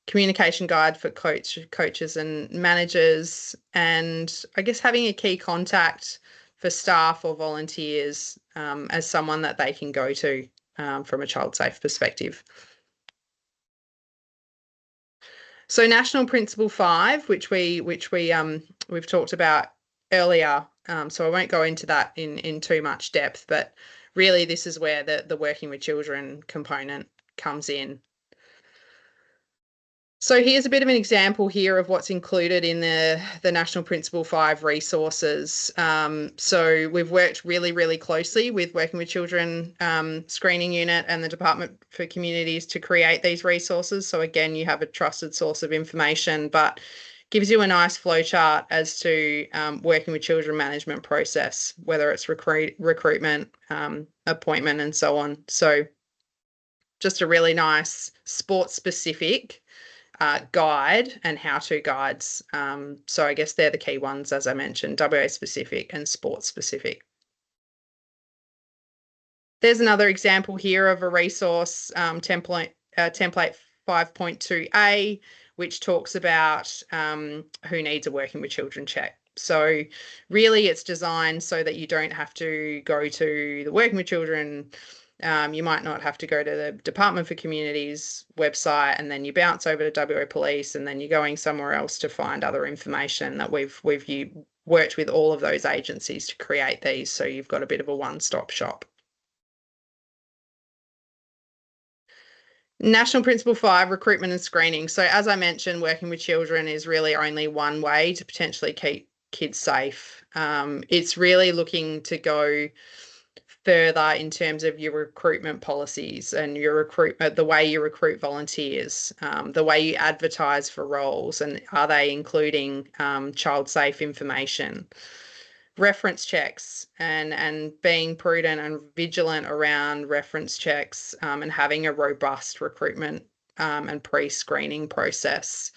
Communication guide for coaches and managers, and I guess having a key contact for staff or volunteers as someone that they can go to from a child safe perspective. So National Principle 5, which we've talked about earlier, so I won't go into that in too much depth, but really this is where the working with children component comes in. So here's a bit of an example here of what's included in the National Principle 5 resources. So we've worked really, really closely with Working with Children Screening Unit and the Department for Communities to create these resources. So again, you have a trusted source of information, but gives you a nice flowchart as to working with children management process, whether it's recruitment, appointment, and so on. So just a really nice sports-specific guide and how-to guides. So I guess they're the key ones, as I mentioned, WA specific and sports specific. There's another example here of a resource template 5.2a, which talks about who needs a working with children check. So really it's designed so that you don't have to go to the Working with Children. You might not have to go to the Department for Communities website and then you bounce over to WA Police and then you're going somewhere else to find other information. That we've worked with all of those agencies to create these, so you've got a bit of a one-stop shop. National Principle 5, recruitment and screening. So as I mentioned, working with children is really only one way to potentially keep kids safe. It's really looking to go further in terms of your recruitment policies and your the way you recruit volunteers, the way you advertise for roles, and are they including child safe information, reference checks, and being prudent and vigilant around reference checks, and having a robust recruitment and pre-screening process.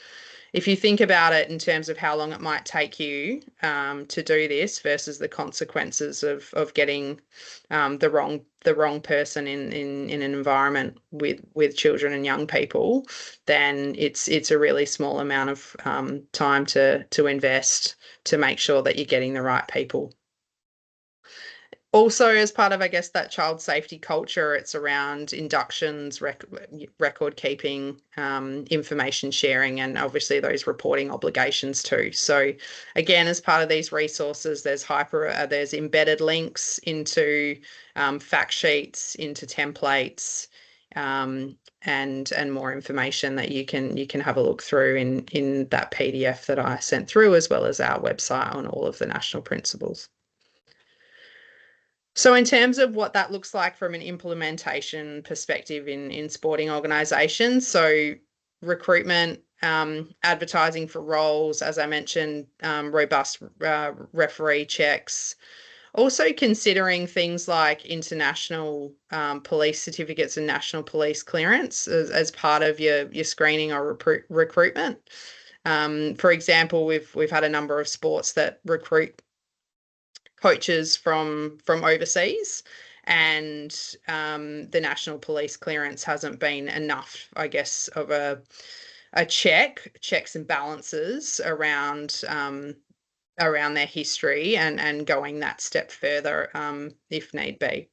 If you think about it in terms of how long it might take you to do this versus the consequences of getting the wrong person in an environment with children and young people, then it's a really small amount of time to invest to make sure that you're getting the right people. Also, as part of, I guess, that child safety culture, it's around inductions, record keeping, information sharing, and obviously those reporting obligations too. So again, as part of these resources, there's embedded links into fact sheets, into templates, and more information that you can have a look through in that PDF that I sent through, as well as our website on all of the national principles. So in terms of what that looks like from an implementation perspective in sporting organisations, so recruitment, advertising for roles, as I mentioned, robust referee checks, also considering things like international police certificates and national police clearance as part of your screening or recruitment. For example, we've had a number of sports that recruit coaches from overseas, and the national police clearance hasn't been enough, I guess, of a checks and balances around their history and going that step further if need be.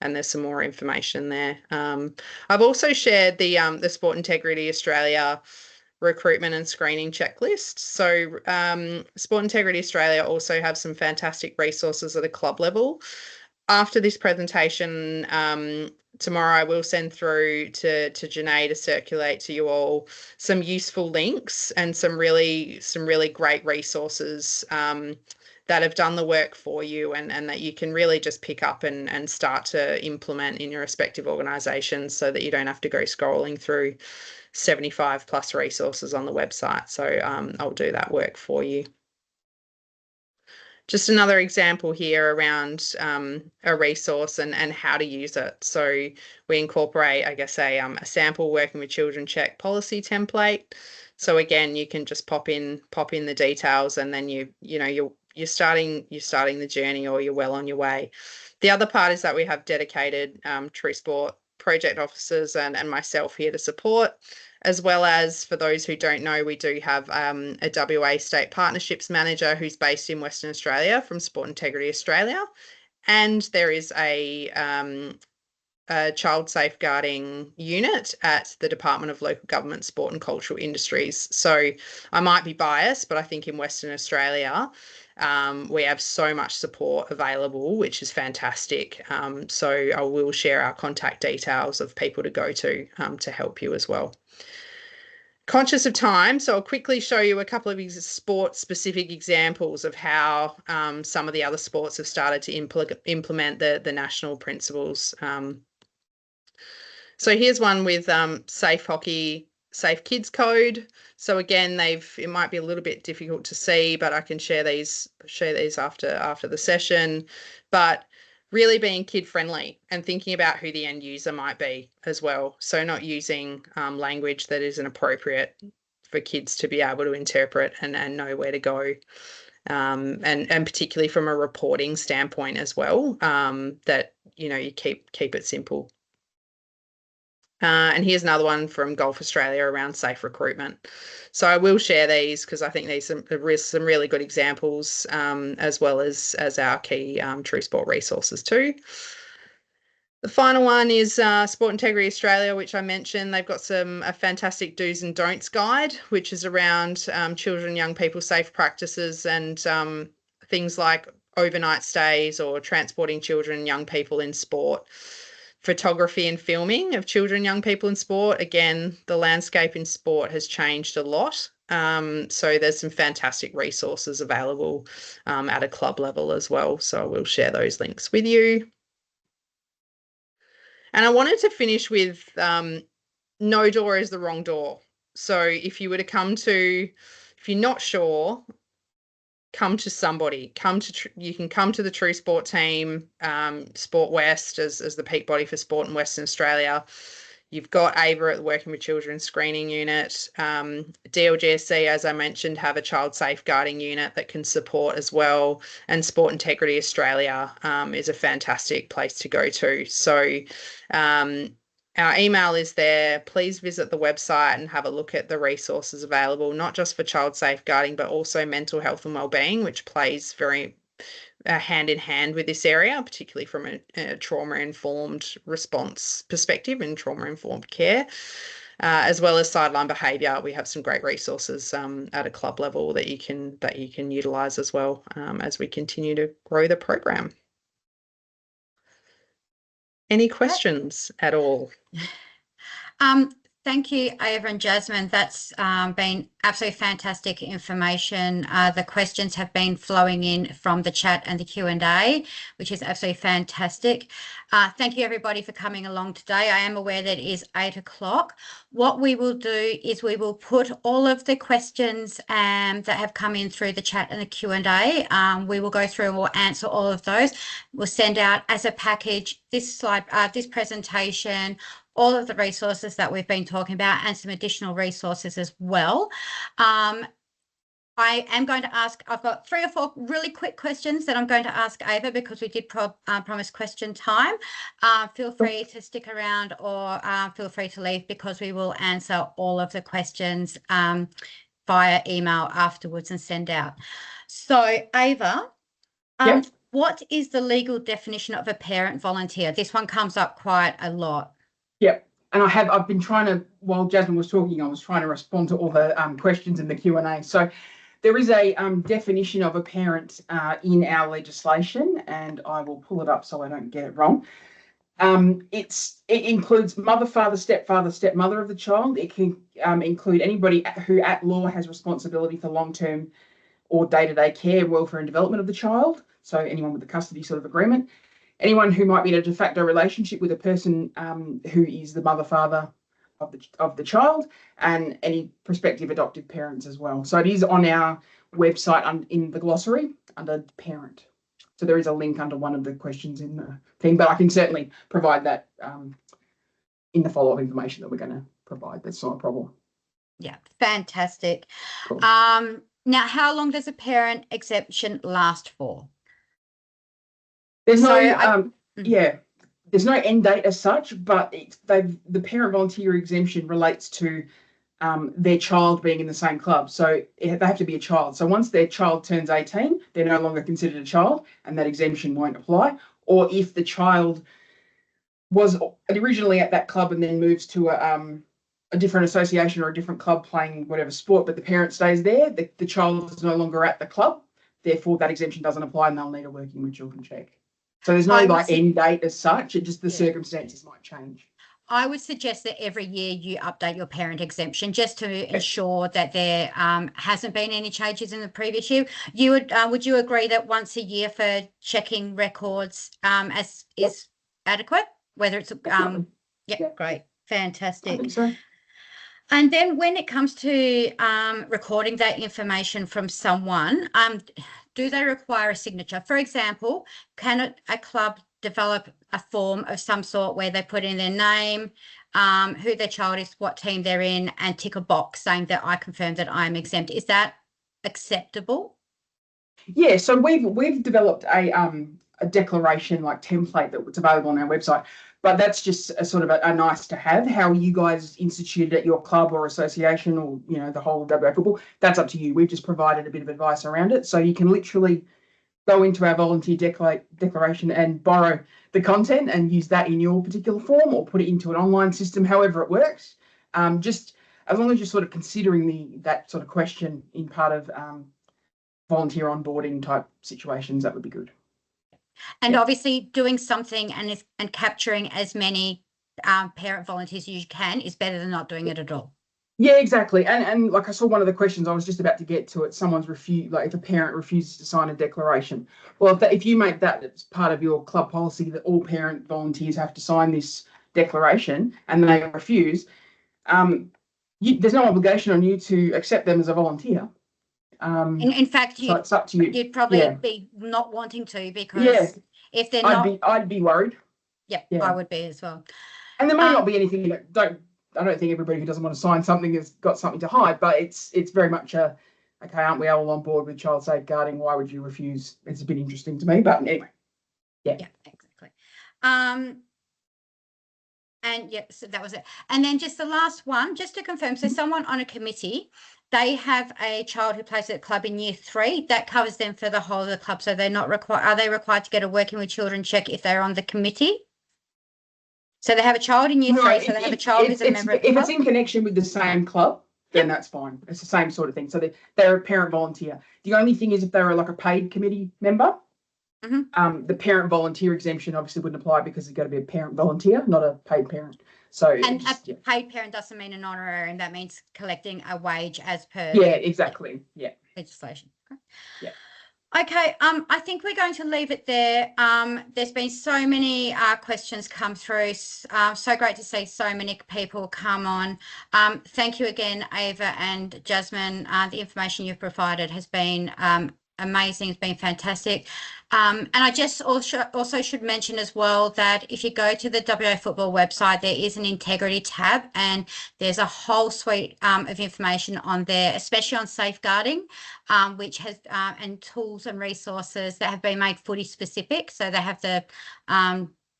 And there's some more information there. I've also shared the Sport Integrity Australia recruitment and screening checklist. So Sport Integrity Australia also have some fantastic resources at a club level. After this presentation, tomorrow I will send through to Janae to circulate to you all some useful links and some really great resources that have done the work for you and that you can really just pick up and start to implement in your respective organisations, so that you don't have to go scrolling through 75 plus resources on the website. So I'll do that work for you. Just another example here around a resource and how to use it. So we incorporate, I guess, a sample working with children check policy template. So again, you can just pop in the details, and then you're starting the journey, or you're well on your way. The other part is that we have dedicated True Sport project officers and myself here to support, as well as, for those who don't know, we do have a WA State Partnerships Manager who's based in Western Australia from Sport Integrity Australia, and there is a child safeguarding unit at the Department of Local Government, Sport and Cultural Industries. So I might be biased, but I think in Western Australia, we have so much support available, which is fantastic. So I will share our contact details of people to go to help you as well. Conscious of time, so I'll quickly show you a couple of sport-specific examples of how some of the other sports have started to implement the national principles. So here's one with Safe Hockey, Safe Kids Code. So again, it might be a little bit difficult to see, but I can share these after the session. But really being kid friendly and thinking about who the end user might be as well. So not using language that isn't appropriate for kids to be able to interpret and know where to go. And particularly from a reporting standpoint as well, that you keep it simple. And here's another one from Golf Australia around safe recruitment. So I will share these because I think these are some really good examples, as well as our key True Sport resources too. The final one is Sport Integrity Australia, which I mentioned. They've got a fantastic do's and don'ts guide, which is around children and young people safe practices and things like overnight stays or transporting children and young people in sport. Photography and filming of children and young people in sport. Again, the landscape in sport has changed a lot. So there's some fantastic resources available at a club level as well. So I will share those links with you. And I wanted to finish with no door is the wrong door. So if you if you're not sure, come to somebody. You can come to the True Sport team, Sport West as the peak body for sport in Western Australia. You've got AVA at the Working with Children Screening Unit. DLGSC, as I mentioned, have a child safeguarding unit that can support as well. And Sport Integrity Australia is a fantastic place to go to. So our email is there. Please visit the website and have a look at the resources available, not just for child safeguarding, but also mental health and wellbeing, which plays very hand in hand with this area, particularly from a trauma-informed response perspective and trauma-informed care, as well as sideline behaviour. We have some great resources at a club level that you can utilise as well as we continue to grow the program. Any questions at all? Thank you, Ava and Jasmine. That's been absolutely fantastic information. The questions have been flowing in from the chat and the Q&A, which is absolutely fantastic. Thank you, everybody, for coming along today. I am aware that it is 8 o'clock. What we will do is we will put all of the questions that have come in through the chat and the Q&A. We will go through and we'll answer all of those. We'll send out as a package this slide, this presentation, all of the resources that we've been talking about and some additional resources as well. I am going to ask, I've got 3 or 4 really quick questions that I'm going to ask Ava because we did promise question time. Feel free to stick around or feel free to leave because we will answer all of the questions via email afterwards and send out. So Ava, Yep. what is the legal definition of a parent volunteer? This one comes up quite a lot. Yep. And I've been trying to, while Jasmine was talking, I was trying to respond to all the questions in the Q&A. So there is a definition of a parent in our legislation, and I will pull it up so I don't get it wrong. It includes mother, father, stepmother of the child. It can include anybody who at law has responsibility for long-term or day-to-day care, welfare and development of the child. So anyone with a custody sort of agreement. Anyone who might be in a de facto relationship with a person who is the mother, father of the child, and any prospective adoptive parents as well. So it is on our website in the glossary under parent. So there is a link under one of the questions in the thing, but I can certainly provide that in the follow-up information that we're going to provide. That's not a problem. Yeah, fantastic. Cool. Now, how long does a parent exemption last for? There's So there's no end date as such, but the parent volunteer exemption relates to their child being in the same club. So they have to be a child. So once their child turns 18, they're no longer considered a child and that exemption won't apply. Or if the child was originally at that club and then moves to a different association or a different club playing whatever sport, but the parent stays there, the child is no longer at the club. Therefore, that exemption doesn't apply and they'll need a working with children check. So there's no end date as such. It just the circumstances might change. I would suggest that every year you update your parent exemption just to ensure that there hasn't been any changes in the previous year. You would you agree that once a year for checking records is adequate? Whether it's great, fantastic. I think so. And then when it comes to recording that information from someone, do they require a signature? For example, can a club develop a form of some sort where they put in their name, who their child is, what team they're in, and tick a box saying that I confirm that I'm exempt? Is that acceptable? Yeah, so we've developed a declaration like template that's available on our website, but that's just a sort of a nice to have. How you guys instituted at your club or association or the whole WA football, that's up to you. We've just provided a bit of advice around it, so you can literally go into our volunteer declaration and borrow the content and use that in your particular form or put it into an online system, however it works. Just as long as you're sort of considering that sort of question in part of volunteer onboarding type situations, that would be good. And obviously doing something and capturing as many parent volunteers as you can is better than not doing it at all. Yeah, exactly. And like I saw one of the questions, I was just about to get to it. Someone's like if a parent refuses to sign a declaration. Well, if you make that as part of your club policy that all parent volunteers have to sign this declaration and they refuse, there's no obligation on you to accept them as a volunteer. In fact, so it's up to you. You'd probably be not wanting to because if they're I'd be worried. Yeah, I would be as well. And there may not be anything that I don't think everybody who doesn't want to sign something has got something to hide, but it's very much okay, aren't we all on board with child safeguarding? Why would you refuse? It's a bit interesting to me, but anyway. Yeah, exactly. And so that was it. And then just the last one, just to confirm, so someone on a committee, they have a child who plays at a club in year 3, that covers them for the whole of the club. So they're not required. Are they required to get a working with children check if they're on the committee? So they have a child in year 3, so they have a child who's a member of the club? If it's in connection with the same club, then that's fine. It's the same sort of thing. So they're a parent volunteer. The only thing is if they're like a paid committee member, the parent volunteer exemption obviously wouldn't apply because it's got to be a parent volunteer, not a paid parent. So And just, a paid parent doesn't mean an honorarium. That means collecting a wage as per yeah, exactly. Yeah. legislation. Okay. Yeah. Okay, I think we're going to leave it there. There's been so many questions come through. So great to see so many people come on. Thank you again, Ava and Jasmine. The information you've provided has been amazing. It's been fantastic. And I just also should mention as well that if you go to the WA Football website, there is an integrity tab, and there's a whole suite of information on there, especially on safeguarding, which has and tools and resources that have been made footy specific. So they have the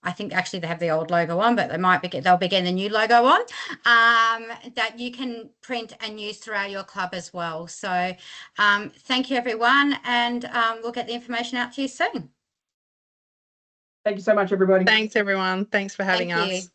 I think actually they have the old logo on, but they'll be getting the new logo on, that you can print and use throughout your club as well. So thank you, everyone, and we'll get the information out to you soon. Thank you so much, everybody. Thanks, everyone. Thanks for having Thank us. you.